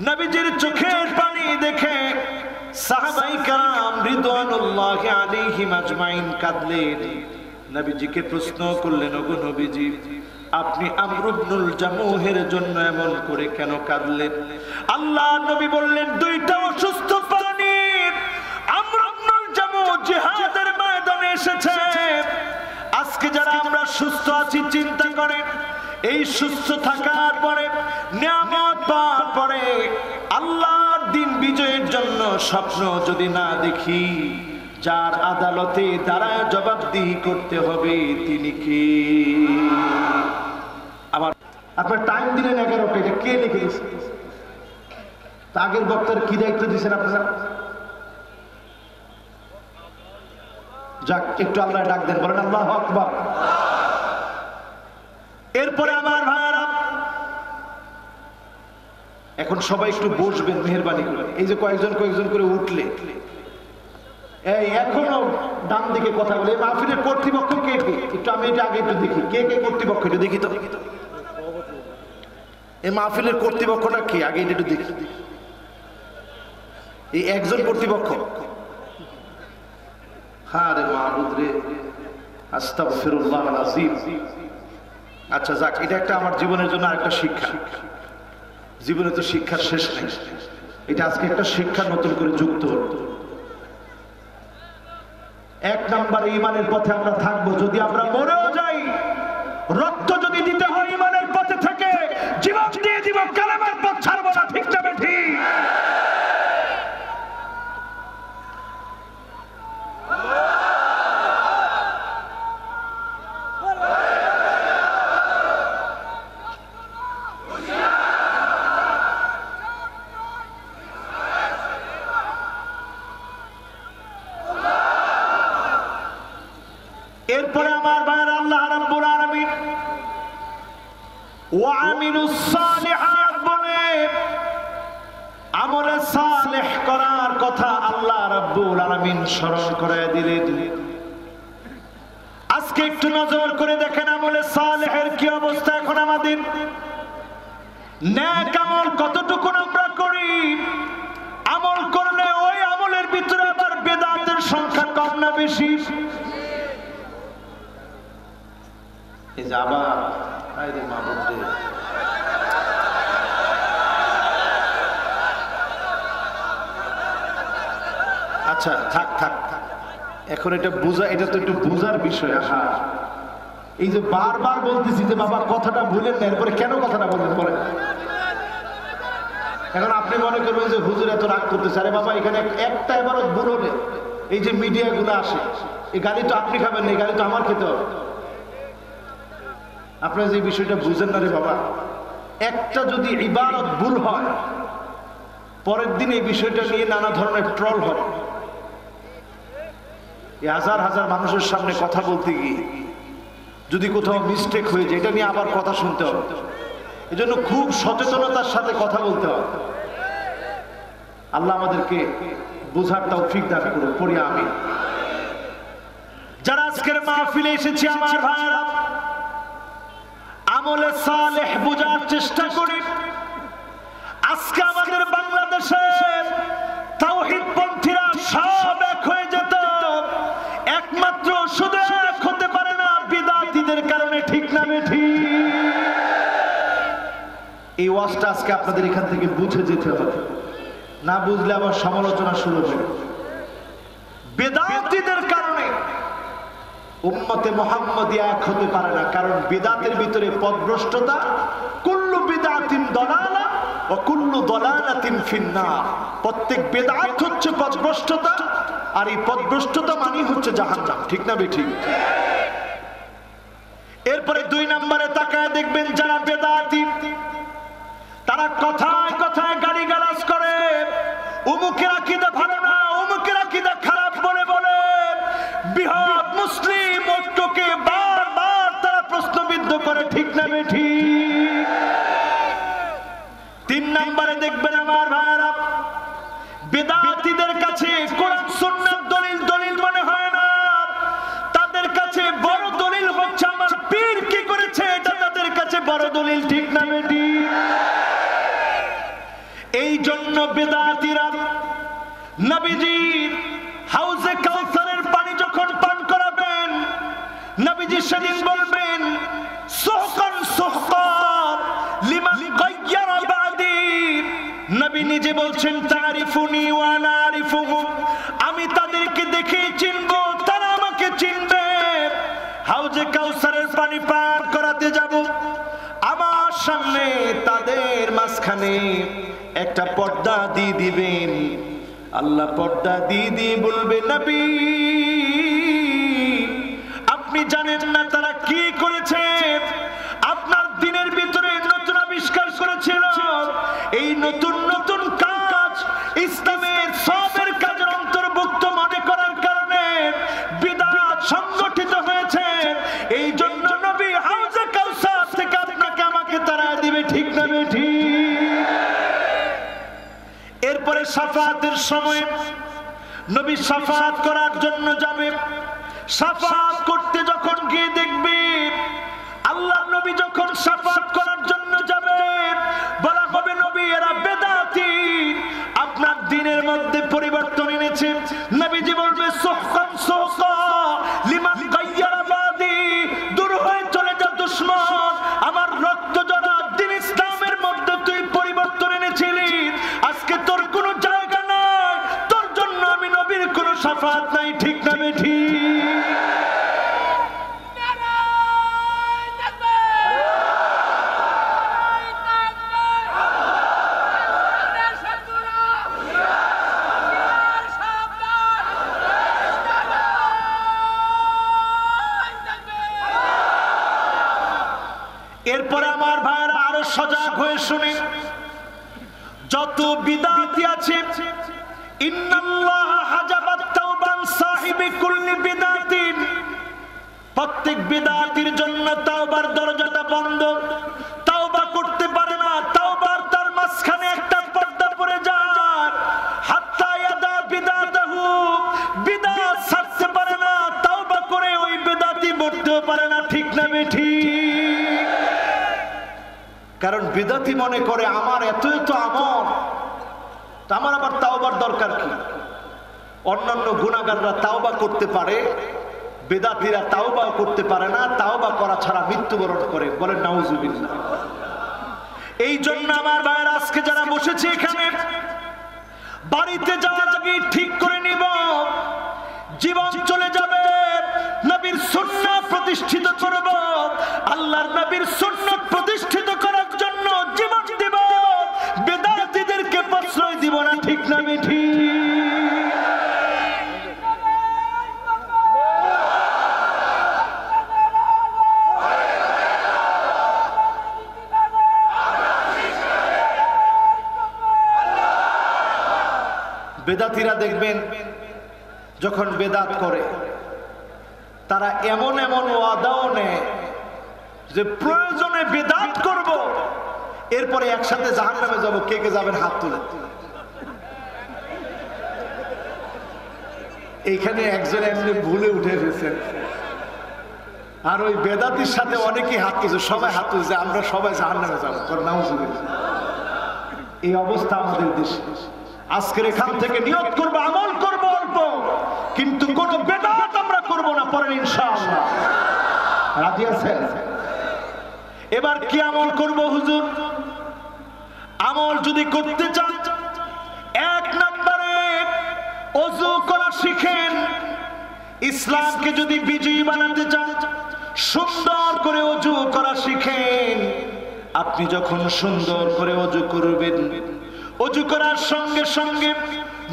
নবীজির চোখের পানি দেখে সাহাবায়ে কেরাম রিদওয়ানুল্লাহি আলাইহিম আজমাইন কাঁদলেন। নবীজিকে প্রশ্ন করলেন, ওগো নবীজি, আপনি আমর ইবনুল জামূহের জন্য এমন করে কেন কাঁদলেন? আল্লাহ নবী বললেন, দুইটা অসুস্থ প্রাণী আমর ইবনুল জামূহ জিহাদের ময়দানে এসেছে। আজকে যারা আমরা সুস্থ আছি, চিন্তা করেন এই সুস্থ থাকার পরে, নিয়ামত পাওয়ার পরে আল্লাহর দিন বিজয়ের জন্য স্বপ্ন যদি না দেখি, যার আদালতে দাঁড়ায় জবাবদিহি করতে হবে তিনি কে? আবার আপনার টাইম দিলেন 11টা, এটা কে লিখে দিয়েছে? আগের বক্তার কি দায়িত্ব দিয়েছেন আপনারা? যাক, একটু আল্লাহ ডাক দেন, বলেন আল্লাহু আকবার। এরপরে আমার ভাইরা, এখন সবাই একটু বসবেন মেহেরবানি করে। এই যে কয়েকজন করে উঠলে, এই এখনো ডান দিকে কথা বলে, এই মাহফিলের কর্তৃপক্ষ কে কে? একটু আমি এটা আগে একটু দেখি, কে কে কর্তৃপক্ষ, একটু দেখি তো। এই মাহফিলের কর্তৃপক্ষটা কে? আগে এটা একটু দেখি। এই একজন কর্তৃপক্ষ? হ্যাঁ রে মাহবুদ রে, আস্তাগফিরুল্লাহ আযীম। আচ্ছা যাক, এটা একটা আমার জীবনের জন্য আরেকটা শিক্ষা। জীবনে তো শিক্ষার শেষ নেই, এটা আজকে একটা শিক্ষা নতুন করে যুক্ত হল। এক নাম্বার, ঈমানের পথে আমরা থাকবো। যদি আমরা মরেও যাই, রক্ত যদি দিতে হয় ঈমানের পথে থেকে, জীবন দিয়ে দিব, কালেমার পথ ছাড়বো না। ঠিক না বেঠিক? এরপরে আমার ভাইয়ের, আল্লাহ রাব্বুল আলামিন ওয়া আমিলুস সালিহাত বলে আমলে সালেহ করার কথা আল্লাহ রাব্বুল আলামিন স্মরণ করায় দিলেন। আজকে একটু নজর করে দেখেন আমলে সালেহের কি অবস্থা এখন আমাদের। নেক আমল কতটুকু আমরা করি? আমল করলে ওই আমলের ভিতরে আবার বেদাতের সংখ্যা কম না বেশি? আচ্ছা থাক থাক, এখন এটা বুঝা, এটা তো একটু বুঝার বিষয়। হ্যাঁ, এই যে বারবার বলতেছি যে বাবা কথাটা ভুলেন না, এরপরে কেন কথাটা বলেন বলেন? এখন আপনি মনে করবেন যে হুজুর এত রাগ করতেছে। আরে বাবা, এখানে একটা এবারও ভুল হলে এই যে মিডিয়া গুলো আসে, এই গালি তো আপনি খাবেন না, এই গালি তো আমার খেতে হবে। আপনারা যে বিষয়টা বুঝেন না রে বাবা, একটা যদি ইবারত ভুল হয়, পরের দিন এই বিষয়টা নিয়ে নানা ধরনের ট্রল হয়। এই হাজার হাজার মানুষের সামনে কথা বলতে গিয়ে যদি কোথাও মিস্টেক হয়ে যায়, এটা নিয়ে আবার কথা শুনতে হবে। এজন্য খুব সচেতনতার সাথে কথা বলতে হবে। আল্লাহ আমাদেরকে বোঝার তৌফিক দান করুন, পড়ি আমিন। যারা আজকের মাহফিলে এসেছি আমার ভাইরা, আমলে সালেহ বোঝার চেষ্টা করি। আজকে আমাদের বাংলাদেশে তাওহীদপন্থীরা সব এক হয়ে যেত, একমাত্র শুধু এক হতে পারে না বিদআতীদের কারণে। ঠিক না বেঠিক? এই ওয়াজটা আজকে আপনাদের এখান থেকে বুঝে যেতে হবে, না বুঝলে আবার সমালোচনা শুরু হবে। বিদআতীদের কারণে উম্মতে মুহাম্মাদিয়া এক হতে পারে না, কারণ বিদআতের ভিতরে পথভ্রষ্টতা। কুল্লু বিদআতিন দালালা ওয়া কুল্লু দালালাতিন ফিন্নার। প্রত্যেক বিদআত হচ্ছে পথভ্রষ্টতা, আর এই পথভ্রষ্টতা মানে হচ্ছে জাহান্নাম। ঠিক না বেঠিক? এরপরে 2 নম্বরে তাকায় দেখবেন যারা বিদআতি, তারা কথায় কথায় গালিগালাজ করে, অমুকের আকীদা ভালো না, অমুকের আকীদা খারাপ বলে বলে বৃহৎ মুসলিম ঐক্যকে বারবার তারা প্রশ্নবিদ্ধ করে। ঠিক না বেঠিক? 3 নম্বরে দেখবেন আমার ভাইরা, বিদআতীদের কাছে কোরআন বড় দলিল, ঠিক না বেটি? এই জন্য বেদাতীরা নবীজির হাউজে কাউসারের পানি যখন পান করাবেন, নবীজি সেদিন বলবেন সুহকান সুহকান লিমান গায়্যারা বাদি। নবী নিজে বলছেন তারিফুনি ওয়া লা আরিফুহুম, আমি তাদেরকে দেখে চিনব, তারা আমাকে চিনবে। হাউজে কাউসারের পানি পান করাতে যাব, আমার সামনে তাদের মাঝখানে একটা পর্দা দিয়ে দিবেন। আল্লাহ পর্দা দিয়ে দিয়ে বলবে নবী আপনি জানেন না তারা কি করেছে, আপনার দিনের ভিতরে নতুন আবিষ্কার করেছিল। এই নতুন নতুন কাজ ইসলামের সবের কাজের অন্তর্ভুক্ত মনে করার কারণে বিদআত সংগঠিত হয়েছে। এই জন্য নবী হাউজে কাউসার থেকে আপনাকে আমাকে তারা দিবে, ঠিক না বেঠি? এরপরে শাফাতের সময় নবী শাফাত করার জন্য যাবে। শাফাত করতে যখন গিয়ে দেখবে আল্লাহ নবী যখন শাফাত করার জন্য যাবে, বলা হবে নবী এরা বেদাতি, আপনার দিনের মধ্যে পরিবর্তন এনেছে। নবীজি বলবে সুহকান সুহকা লিমান গায়্যারা বাদি, দূর হয়ে চলে যা দুশমন, আমার রক্ত জড়া দ্বীন ইসলামের মধ্যে তুই পরিবর্তন এনেছিলি, আজকে তোর কোনো জায়গা নাই, তোর জন্য আমি নবীর কোনো শাফাত নাই, ঠিক না বেঠি? এরপরে আমার ভাইরা আরো সজাগ হয়ে শুনে, যত বিদআতি আছে ইন্নাল্লাহ হাজাবাত তাওবান সাহিবি কুল্লি বিদআতিন, প্রত্যেক বিদআতির জন্য তাওবার দরজাটা বন্ধ, তাওবা করতে পারে না, তাওবার তার মাঝখানে একটা পর্দা পড়ে যায়। হাত্তা ইয়াদা বিদআতাহু, বিদআত ছাড়তে পারে না, তাওবা করে ওই বিদআতি মরতেও পারে না, ঠিক না বেঠি? কারণ বিদআতি মনে করে আমার এত এত আমল, আমার আবার তাওবার দরকার কি? অন্যান্য গুনাহগাররা তাওবা করতে পারে, বেদাতীরা তাওবা করতে পারে না, তাওবা করা ছাড়া মৃত্যুবরণ করে, বলেন নাউজুবিল্লাহ। এই জন্য আমার ভাইয়েরা আজকে যারা বসেছে এখানে, বাড়িতে যাওয়ার আগে ঠিক করে নিব, জীবন চলে যাবে, নবীর সুন্নাত প্রতিষ্ঠিত করব, আল্লাহর নবীর সুন্নাত প্রতিষ্ঠিত করার জন্য জীবন দিব, বেদাতীদেরকে প্রশ্রয় দিব না, ঠিক না বেঠি? বেদাতীরা দেখবেন যখন বেদাত করে তারা এমন এমন ওয়াদাও নেয় যে প্রয়োজনে বেদাত করব, এরপরে একসাথে জাহান্নামে যাব। কে কে যাবেন হাত তুলে? এইখানে একজন এমনি ভুলে উঠে এসেছেন, আর ওই বেদাতির সাথে অনেকেই হাত তুলছে, সবাই হাত তুলছে, আমরা সবাই জাহান্নামে যাবো। এই অবস্থা আমাদের দেশে। আজকের এখান থেকে নিয়ত করব, আমল করব অল্প, কিন্তু কোন বেদাত আমরা করব না, পরের ইনশাআল্লাহ। রাজি আছেন? এবার কি আমল করব হুজুর? আমল যদি করতে চান, এক নম্বরে ওযু করা শিখেন। ইসলামকে যদি বিজয়ী বানাতে চান, সুন্দর করে ওযু করা শিখেন। আপনি যখন সুন্দর করে ওযু করবেন, ওযু করার সঙ্গে সঙ্গে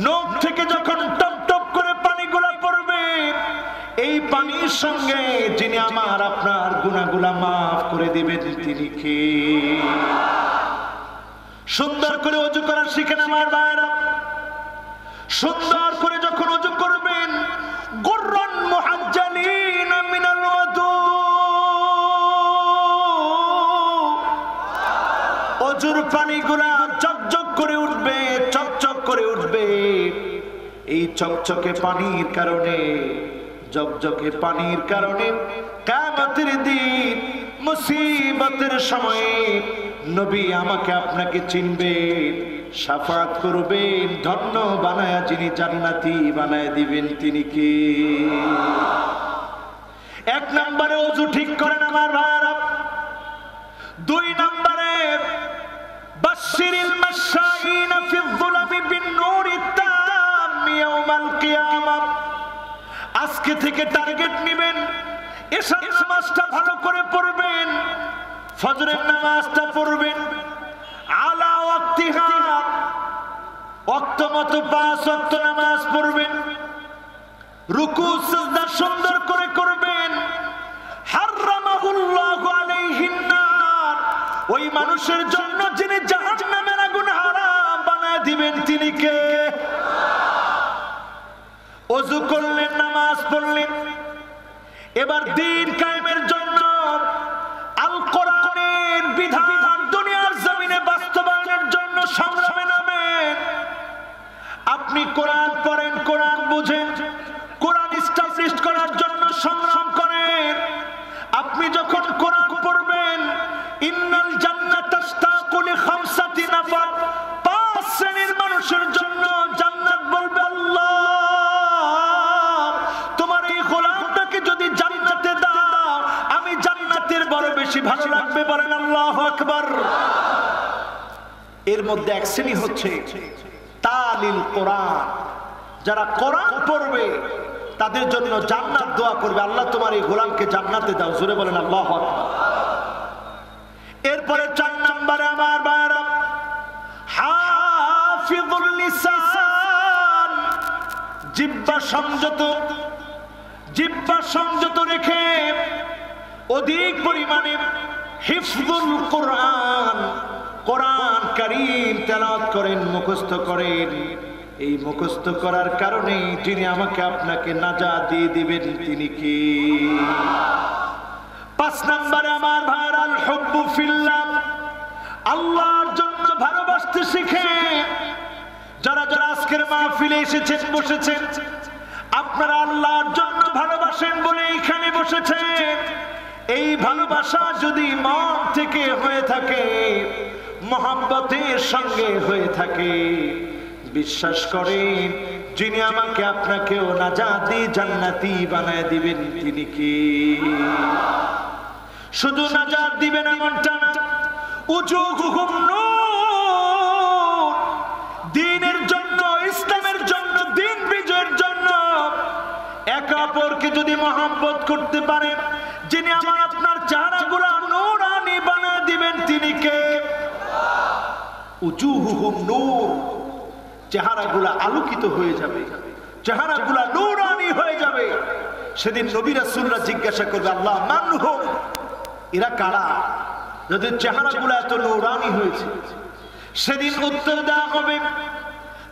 নখ থেকে যখন টপ টপ করে পানিগুলা পড়বে, এই পানির সঙ্গে যিনি আমার আপনার গুনাহগুলা মাফ করে দিবেন তিনি কে? সুন্দর করে ওযু করা শিখেন আমার ভাইরা। সুন্দর করে যখন ওযু করবেন, গুররান মুহাজ্জালিন মিনাল ওযু, ওযুর পানিগুলা চকচক করে উঠবে, চকচক করে উঠবে। এই চকচকে পানির কারণে, জকজকে পানির কারণে কিয়ামতের দিন মুসিবতের সময়ে নবী আমাকে আপনাকে চিনবেন, শাফাত করবেন, ধন্য বানায়া যিনি জান্নাতি বানায় দিবেন তিনি কে? এক নম্বরে ওযু ঠিক করেন আমার ভাইরা। দুই নম্বরে বাশশিরিল মাশাইনা ফিয-যুলামি বিন-নূরি তাম ইয়াউমাল কিয়ামাহ। আজকে থেকে টার্গেট নেবেন, এশার নামাজটা ভালো করে পড়বেন, ফজরের নামাজটা পড়বেন আলা ওয়াক্তিহা, ওয়াক্ত মতো 5 ওয়াক্ত নামাজ পড়বেন, রুকু সিজদা সুন্দর করে করবেন। হারামাহুল্লাহু আলাইহিন নার, ওই মানুষের জন্য যিনি জাহান্নামের আগুন হারাম বানায় দিবেন তিনি কে? ওযু করলেন, নামাজ পড়লেন, এবার দ্বীন কায়েমের জন্য আল কোরআনের বিধান দুনিয়ার জমিনে বাস্তবায়নের জন্য সংগ্রামে নামেন। আপনি কোরআন পড়েন, কোরআন বুঝেন, কোরআন এস্টাবলিশ করার জন্য সংগ্রাম করেন। আপনি যখন কোরআন পড়বেন, ইন্নাল জান্নাতা তাশতাকু লিখামসাতি নাফার, 5 শ্রেণীর মানুষের জন্য জান্নাত বলবে আল্লাহ তোমার এই গোলামটাকে যদি জান্নাতে দাও আমি জান্নাতের বড় বেশি ভালো লাগবে, বলেন আল্লাহু আকবার। এর মধ্যে এক শ্রেণী হচ্ছে তালিল কোরআন, যারা কোরআন পড়বে তাদের জন্য জান্নাত দোয়া করবে, আল্লাহ তোমার এই গোলামকে জান্নাতে দাও, জোরে বলেন আল্লাহু আকবার। এরপরে 4 নম্বরে আমার ভাইরা হাফিজুল লিসান, জিহ্বা সংযত, জিহ্বা সংযত রেখে অধিক পরিমাণে হিফজুল কোরআন, কোরআন কারীম তেলাওয়াত করেন, মুখস্থ করেন। এই মুখস্থ করার কারণে যিনি আমাকে আপনাকে নাজাত দিয়ে দিবেন তিনি কি? 5 নম্বরে আমার ভাইরা আল হুব্বু ফিল্লাহ, আল্লাহর জন্য ভালোবাসতে শিখে। যারা যারা আজকের মাহফিলে এসেছেন, বসেছেন, আপনারা আল্লাহর জন্য ভালোবাসেন বলে এখানে বসেছেন। এই ভালোবাসা যদি মন থেকে হয়ে থাকে, মহব্বতের সঙ্গে হয়ে থাকে, বিশ্বাস করেন যিনি আমাকে আপনাকেও নাজাত দিয়ে জান্নাতি বানায় দিবেন তিনি কি? শুধু নাজাত দিবেন এমনটা না, উজুহুম নূর, দ্বীনের জন্য, ইসলামের জন্য, দ্বীন বিজয়ের জন্য একে অপরকে যদি মহব্বত করতে পারেন, যিনি আমার আপনার চেহারাগুলো নূরানি বানায় দিবেন তিনি কে? উজুহুম নূর, চেহারাগুলা আলোকিত হয়ে যাবে, চেহারাগুলা নূরানি হয়ে যাবে। সেদিন নবী রাসূলরা জিজ্ঞাসা করবে আল্লাহ মানহুম, এরা কারা যাদের চেহারাগুলা এত নূরানি হয়েছে? সেদিন উত্তর দেওয়া হবে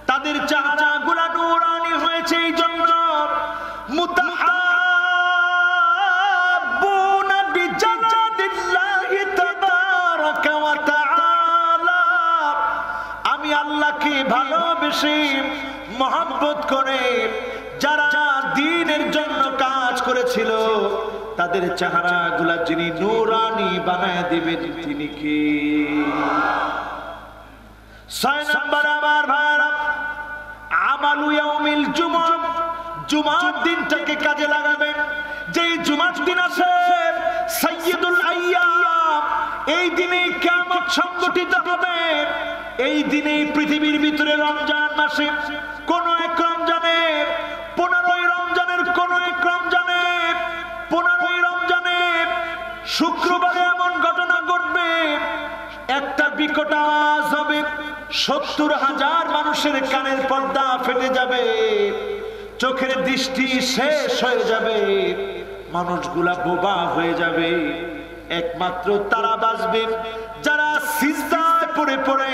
তাদের চেহারাগুলা নূরানি হয়েছে এই জন্য মুতাহাব্বুনা বিজালালিল্লাহি তাবারাকা ওয়া তাআলা, আমি আল্লাহকে ভালোবেসে মহব্বত করে যারা দ্বীনের জন্য কাজ করেছিল তাদের চেহারাগুলা যিনি নূরানি বানায় দিবেন তিনি কে? 6 নম্বর আমার ভাইরা আমালু ইয়াউমিল জুমআ, জুমার দিনটাকে কাজে লাগাবেন। যেই জুমার দিন আছে সাইয়্যিদুল আইয়াম, এই দিনে কিয়ামত সংগঠিত হবে। এই দিনে পৃথিবীর ভিতরে রমজান মাসে কোন এক রমজানে, 15 রমজানের কোন এক রমজানে, 15 রমজানে শুক্রবারে এমন ঘটনা ঘটবে, একটা বিকট আওয়াজ হবে, 70,000 মানুষের কানের পর্দা ফেটে যাবে, চোখের দৃষ্টি শেষ হয়ে যাবে, মানুষগুলা বোবা হয়ে যাবে। একমাত্র তারা বাঁচবে যারা সিজদায় পড়ে পড়ে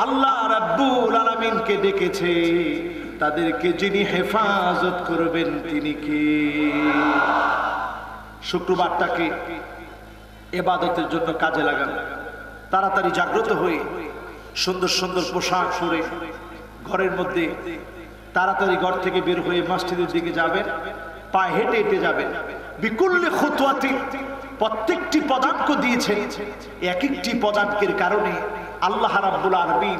আল্লাহ রাব্বুল আলামিনকে ডেকেছে, তাদেরকে যিনি হেফাজত করবেন তিনি কে? শুক্রবারটাকে ইবাদতের জন্য কাজে লাগান। তাড়াতাড়ি জাগ্রত হয়ে সুন্দর সুন্দর পোশাক পরে ঘরের মধ্যে তাড়াতাড়ি ঘর থেকে বের হয়ে মসজিদের দিকে যাবেন, পায়ে হেঁটে হেঁটে যাবেন। বিকুল্লি খুতওয়াতি, প্রত্যেকটি পদাঙ্ক দিয়েছেন। এক একটি পদাঙ্কের কারণে আল্লাহ রাব্বুল আলামিন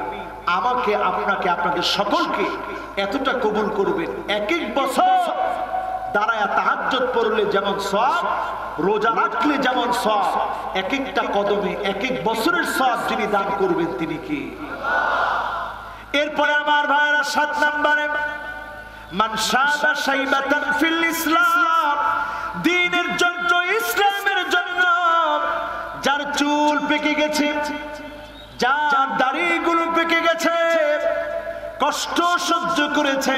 আমাকে, আপনাকে, আপনাদের সকলকে এতটা কবুল করবেন। এক এক বছর দাঁড়ায়া তাহাজ্জুদ পড়লে যেমন সওয়াব, রোজা রাখলে যেমন সওয়াব, এক একটা কদমে এক এক বছরের সওয়াব যিনি দান করবেন তিনি কে? এরপরে আমার ভাইরা 7 নম্বরে মান শাবা শাইবাতান ফিল ইসলাম, দ্বীনের জন্য, ইসলামের জন্য যার চুল পেকে গেছে, যার দাড়িগুলো পেকে গেছে, কষ্ট সহ্য করেছে,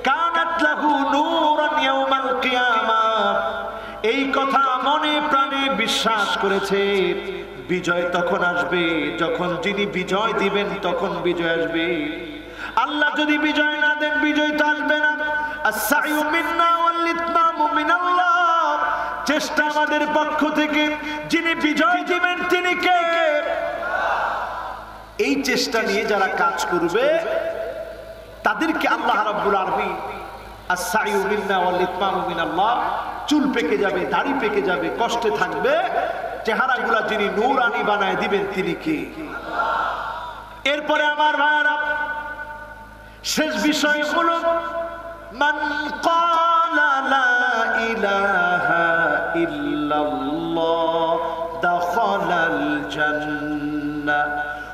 কানাত লাহু নূরান ইয়াউমাল কিয়ামাহ, এই কথা মনে প্রাণে বিশ্বাস করেছে, বিজয় তখন আসবে যখন যিনি বিজয় দিবেন তখন বিজয় আসবে। আল্লাহ যদি বিজয় না দেন বিজয় তো আসবে না। আস-সাইয়ু মিন্না ওয়াল ইতমামু মিনাল্লাহ, চেষ্টা আমাদের পক্ষ থেকে, যিনি বিজয় দিবেন তিনি কে? এই চেষ্টা নিয়ে যারা কাজ করবে তাদেরকে আল্লাহ রাব্বুল আলামিন আস-সাইয়ু মিন্না ওয়াল ইতমামু মিনাল্লাহ, চুল পেকে যাবে, দাড়ি পেকে যাবে, কষ্টে থাকবে, চেহারাগুলা যিনি নূরানি বানায় দিবেন তিনি কে? এরপরে আমার ভাইরা শেষ বিষয় হলো মান ক্বালা লা ইলাহা ইল্লাল্লাহ দাখালাল জান্নাহ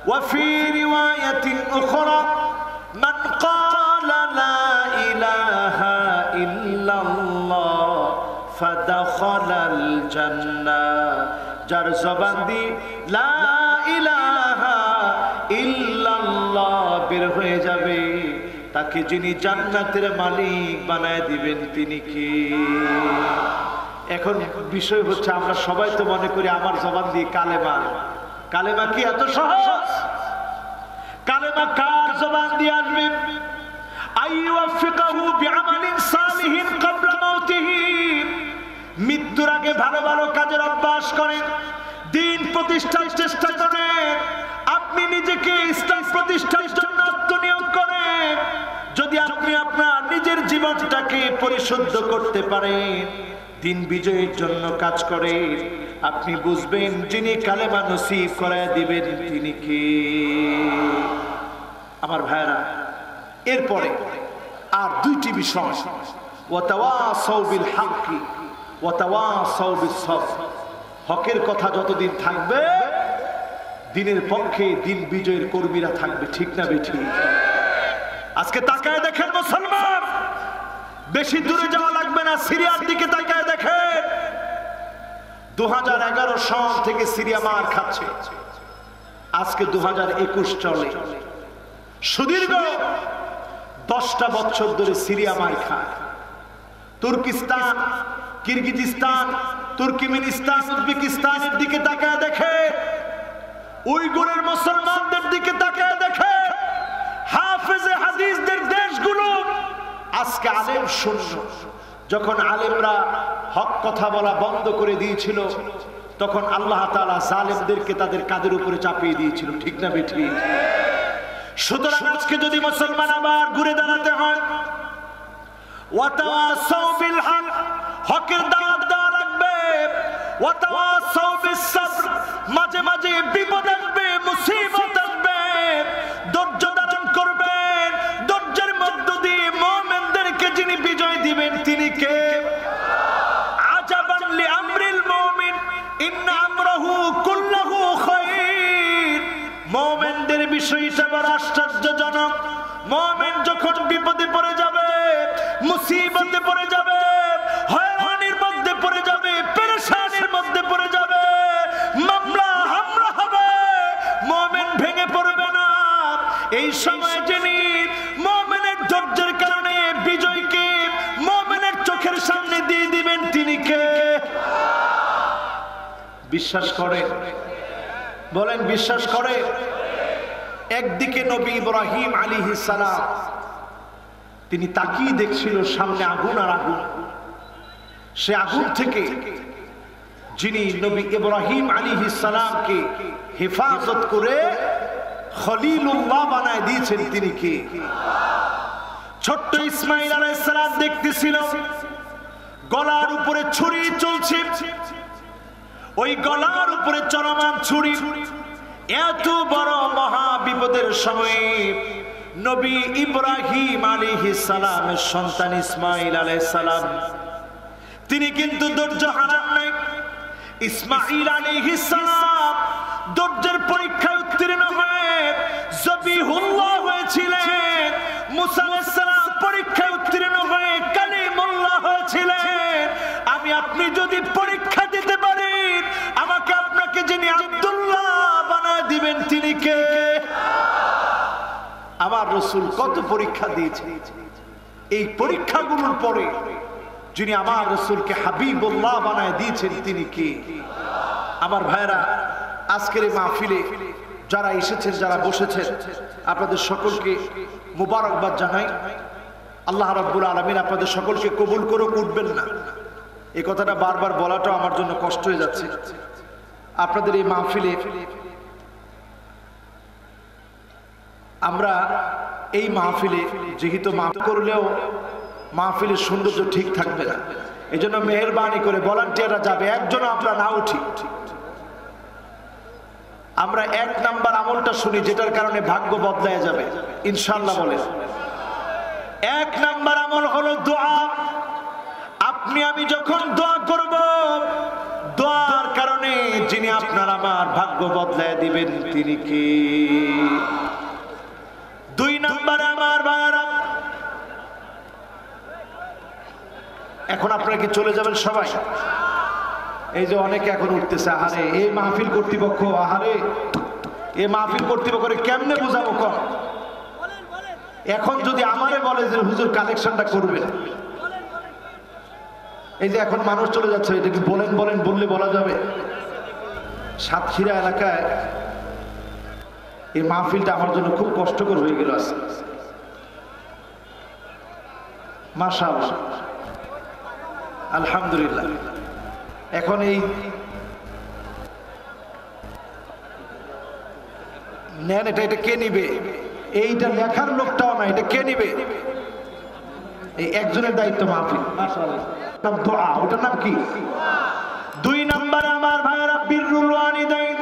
ওয়া ফি রিওয়ায়াতিন উখরা মান ক্বালা লা ইলাহা ইল্লাল্লাহ ফাদাখালাল জান্নাহ, যার জবান দিয়ে লা ইলাহা ইল্লাল্লাহ বের হয়ে যাবে তাকে যিনি জান্নাতের মালিক বানায় দিবেন তিনি কে? এখন বিষয় হচ্ছে আমরা সবাই তো মনে করি আমার জবান দিয়ে কালেমা, কালেমা কি এত সহজ? কালেমা কার জবান দিয়ে আসবে? আইওয়াফিকাহু বিআমালিন সালিহিন ক্বাবলা মাউতিহি, মৃত্যুর আগে ভালো ভালো কাজের অভ্যাস করেন, দ্বীন প্রতিষ্ঠার চেষ্টা করেন, আপনি নিজেকে ইসলাম প্রতিষ্ঠার জন্য আত্মনিয়োগ করেন। যদি আপনি আপনার নিজের জীবনটাকে পরিশুদ্ধ করতে পারেন, দ্বীন বিজয়ের জন্য কাজ করেন, আপনি বুঝবেন যিনি কালেমা নসিব করায় দিবেন তিনি কে? আমার ভাইরা, এরপরে আর দুইটি বিষয়, ওয়াতাওয়াসাউ বিল হাক্কি ওয়াতাওয়াসাউ বিস সবর, হকের কথা যতদিন থাকবে দ্বীনের পক্ষে দ্বীন বিজয়ের কর্মীরা থাকবে, ঠিক না বেঠিক? আজকে তাকায় দেখেন মুসলমান, বেশি দূরে যাওয়া লাগবে না, সিরিয়ার দিকে তাকায় দেখেন। 2011 সাল থেকে সিরিয়া মার খাচ্ছে, আজকে 2021 চলে, সুদীর্ঘ 10টা বছর ধরে সিরিয়া মার খায়। তুর্কিস্তান, কিরগিজস্তান, তুর্কমেনিস্তান, উজবেকিস্তানের দিকে তাকায় দেখে, উইগুরের মুসলমানদের দিকে তাকায় দেখে, হাফেজে হাদিসদের দেশগুলো আজকে আলেম শূন্য। যখন আলেমরা হক কথা বলা বন্ধ করে দিয়েছিল তখন আল্লাহ তাআলা জালেমদেরকে তাদের কাঁধের উপরে চাপিয়ে দিয়েছিল, ঠিক না বেঠিক? সুতরাং আজকে যদি মুসলমান আবার ঘুরে দাঁড়াতে হয়, ওয়াতাওয়াসাউ বিল হক, হকের দাওয়াত দেওয়া লাগবে, ওয়াতাওয়াসাউ বিস সবর, মাঝে মাঝে বিপদ আসবে, মুসিবত আসবে, ধৈর্য ধারণ করবেন, ধৈর্যের মধ্য দিয়ে মুমিনদেরকে যিনি বিজয় দিবেন তিনি কে? আজাবান লিআমরিল মুমিন ইন্না আমরাহু কুল্লুহু খায়র, মুমিনদের বিষয়টা বড় আশ্চর্যজনক। মুমিন যখন বিপদে পড়ে যাবে, মুসিবতে পড়ে যাবে, হয়রানির মধ্যে পড়ে যাবে, পেরেশানির মধ্যে পড়ে যাবে, মামলা হামলা হবে, মুমিন ভেঙে পড়বে না। এই সময় যিনি মুমিনের ধৈর্যের কারণে বিজয়কে মুমিনের চোখের সামনে দিয়ে দিবেন তিনি কে? বিশ্বাস করেন? বলেন বিশ্বাস করে? একদিকে নবী ইব্রাহিম আলাইহিস সালাম, তিনি তাকিয়ে দেখছিল সামনে আগুন আর আগুন, সে আগুন থেকে যিনি নবী ইব্রাহিম আলাইহিস সালামকে হেফাজত করে খলিলুল্লাহ বানায় দিয়েছেন তিনি কে? ছোট্ট ইসমাইল আলাইহিস সালাম দেখতেছিল গলার উপরে ছুরি চলছে, ওই গলার উপরে চলমান ছুরি। এত বড় মহা বিপদের সময়ে নবী ইব্রাহিম আলাইহিস সালামের সন্তান ইসমাঈল আলাইহিস সালাম তিনি কিন্তু ধৈর্য হারান নাই। ইসমাঈল আলাইহিস সালাম ধৈর্যের পরীক্ষায় উত্তীর্ণ হয়ে জবিহুল্লাহ হয়েছিলেন। মুসা আলাইহিস সালাম পরীক্ষায় উত্তীর্ণ হয়ে কালিমুল্লাহ হয়েছিলেন। আমি আপনি যদি পরীক্ষা দিতে পারেন, আমাকে আপনাকে যিনি আব্দুল্লাহ বানায় দিবেন তিনি কে? আমার রাসূল কত পরীক্ষা দিয়েছেন। এই পরীক্ষাগুলোর পরে যিনি আমার রাসূলকে হাবিবুল্লাহ বানায় দিয়েছেন তিনি কে? আমার ভাইরা, আজকের এই মাহফিলে যারা এসেছেন, যারা বসেছেন, আপনাদের সকলকে মুবারকবাদ জানাই। আল্লাহ রাব্বুল আলামিন আপনাদের সকলকে কবুল করুক। উঠবেন না, এই কথাটা বারবার বলাটাও আমার জন্য কষ্ট হয়ে যাচ্ছে। আপনাদের এই মাহফিলে আমরা এই মাহফিলে যেহেতু মাফ করলেও মাহফিলের সৌন্দর্য ঠিক থাকবে না, এই জন্য মেহেরবানি করে ভলান্টিয়াররা যাবে, একজন আমরা না উঠি। আমরা 1 নাম্বার আমলটা শুনি, যেটার কারণে ভাগ্য বদলায় যাবে ইনশাআল্লাহ। বলে 1 নাম্বার আমল হলো দোয়া। আপনি আমি যখন দোয়া করব, দোয়ার কারণে যিনি আপনার আমার ভাগ্য বদলায় দিবেন তিনি কে? 2 নাম্বারে আমার ভাইরা, এখন আপনারা কি চলে যাবেন সবাই? এই যে অনেকে এখন উঠতেছে, আহারে এই মাহফিল কর্তৃপক্ষ, আহারে এই মাহফিল কর্তৃপক্ষরে কেমনে বুঝাবো কম? এখন যদি আমারে বলে যে হুজুর কালেকশনটা করবেন, এই যে এখন মানুষ চলে যাচ্ছে, এটা কি বলেন বলেন বললে বলা যাবে? সাতক্ষীরা এলাকায় এই মাহফিলটা আমার জন্য খুব কষ্টকর হয়ে গেল। মাশাআল্লাহ, আলহামদুলিল্লাহ। এখন এই নেন, এটা কে নিবে? এইটা লেখার লোকটাও না, এটা কে নিবে? এই একজনের দায়িত্ব মাহফিল। দোয়া, ওটার নাম কি? 2 নাম্বারে আমার ভাইয়েরা বিররুল ওয়ালিদাইন,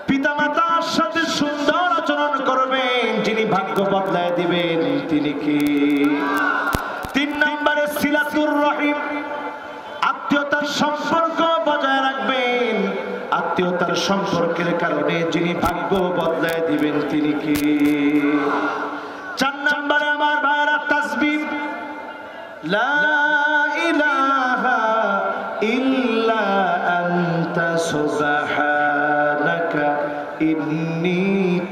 পিতামাতার সাথে সুন্দর আচরণ করবেন, যিনি ভাগ্য বদলায় দিবেন তিনি কি? 3 নাম্বারে সিলাতুর রহিম, আত্মীয়তার সম্পর্ক বজায় রাখবেন, আত্মীয়তার সম্পর্কের কারণে যিনি ভাগ্য বদলায় দিবেন তিনি কি? 4 নাম্বারে আমার ভাইয়েরা তাসবিহ, লা ইলাহা ইল্লা আনতা সুবহানাকা ইন্নী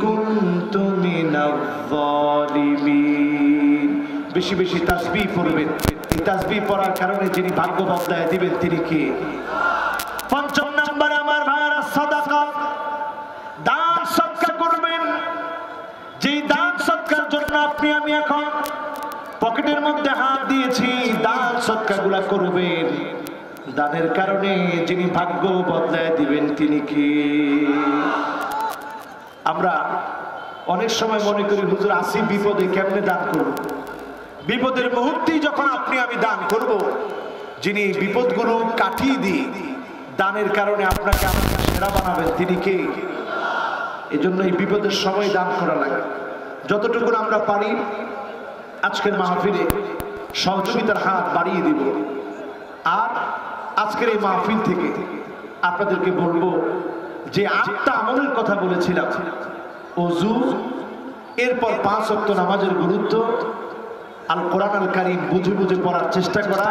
কুনতু মিনাজ জালিমিন। বেশি বেশি তাসবিহ পড়বেন। এই তাসবিহ পড়ার কারণে যিনি ভাগ্য বদলায় দিবেন তিনি কি? 5 নম্বরে আমার ভাইরা সাদাকা, দান সদকা করবেন। যেই দান সদকার জন্য আপনি আমি এখন পকেটের মধ্যে হাত দিয়েছি, দান সদকাগুলা করবেন, দানের কারণে যিনি ভাগ্য বদলায় দিবেন তিনি কি? আমরা অনেক সময় মনে করি হুজুর আসি বিপদে, কেমনে দান করব? বিপদের মুহূর্তেই যখন আপনি আমি দান করব, যিনি বিপদগুলো কাটিয়ে দিয়ে দানের কারণে আপনাকে আমাকে সেরা বানাবেন তিনি কে? এই জন্য এই বিপদের সময় দান করা লাগে। যতটুকু আমরা পারি আজকের মাহফিলে সহযোগিতার হাত বাড়িয়ে দিব। আর আজকের এই মাহফিল থেকে আপনাদেরকে বলবো যে 8টা আমলের কথা বলেছিলাম, ওযু, এরপর 5 ওয়াক্ত নামাজের গুরুত্ব, আল কোরআন আল কারীম বুঝে বুঝে পড়ার চেষ্টা করা,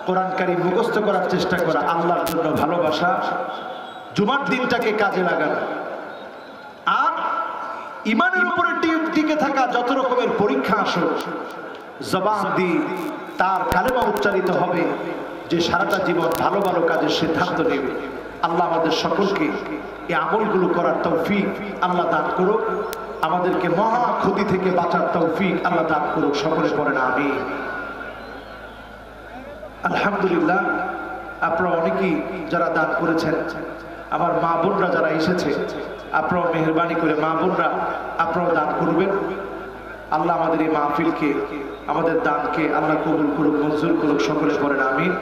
কোরআন কারীম মুখস্থ করার চেষ্টা করা, আল্লাহর জন্য ভালোবাসা, জুমার দিনটাকে কাজে লাগানো, আর ইমানের উপরে টিকে থাকা। যত রকমের পরীক্ষা আসুক, জবান দিয়ে তার কালেমা উচ্চারিত হবে যে সারাটা জীবন ভালো ভালো কাজের সিদ্ধান্ত নেবে। আল্লাহ আমাদের সকলকে এই আমলগুলো করার তৌফিক আল্লাহ দান করুক, আমাদেরকে মহা ক্ষতি থেকে বাঁচার তৌফিক আল্লাহ দান করুক। সকলে পড়েন আমিন। আলহামদুলিল্লাহ, আপনারা অনেকেই যারা দান করেছেন, আমার মা বোনরা যারা এসেছে, আপনারাও মেহেরবানি করে মা বোনরা আপনারাও দান করবেন। আল্লাহ আমাদের এই মাহফিলকে, আমাদের দানকে আল্লাহ কবুল করুক, মঞ্জুর করুক। সকলে পড়েন আমিন।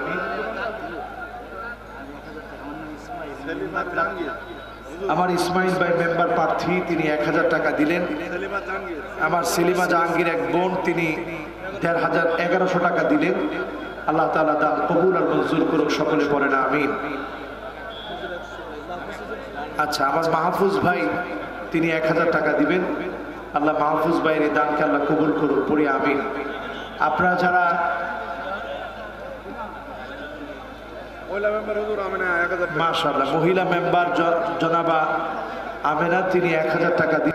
আমার ইসমাইল ভাই মেম্বার প্রার্থী, তিনি 1000 টাকা দিলেন। আমার সেলিমা জাহাঙ্গীর এক বোন, তিনি 1100 টাকা দিলেন। আল্লাহ তাআলা দান কবুল আর মঞ্জুর করুক, সকলে পড়েন আমিন। আচ্ছা, আমার মাহফুজ ভাই, তিনি 1000 টাকা দিবেন। আল্লাহ মাহফুজ ভাইয়ের এই দানকে আল্লাহ কবুল করুক, পড়ি আমিন। আপনারা যারা মাশাআল্লাহ, মহিলা মেম্বার জনাবা আমেনা, তিনি 1000 টাকা দিবেন।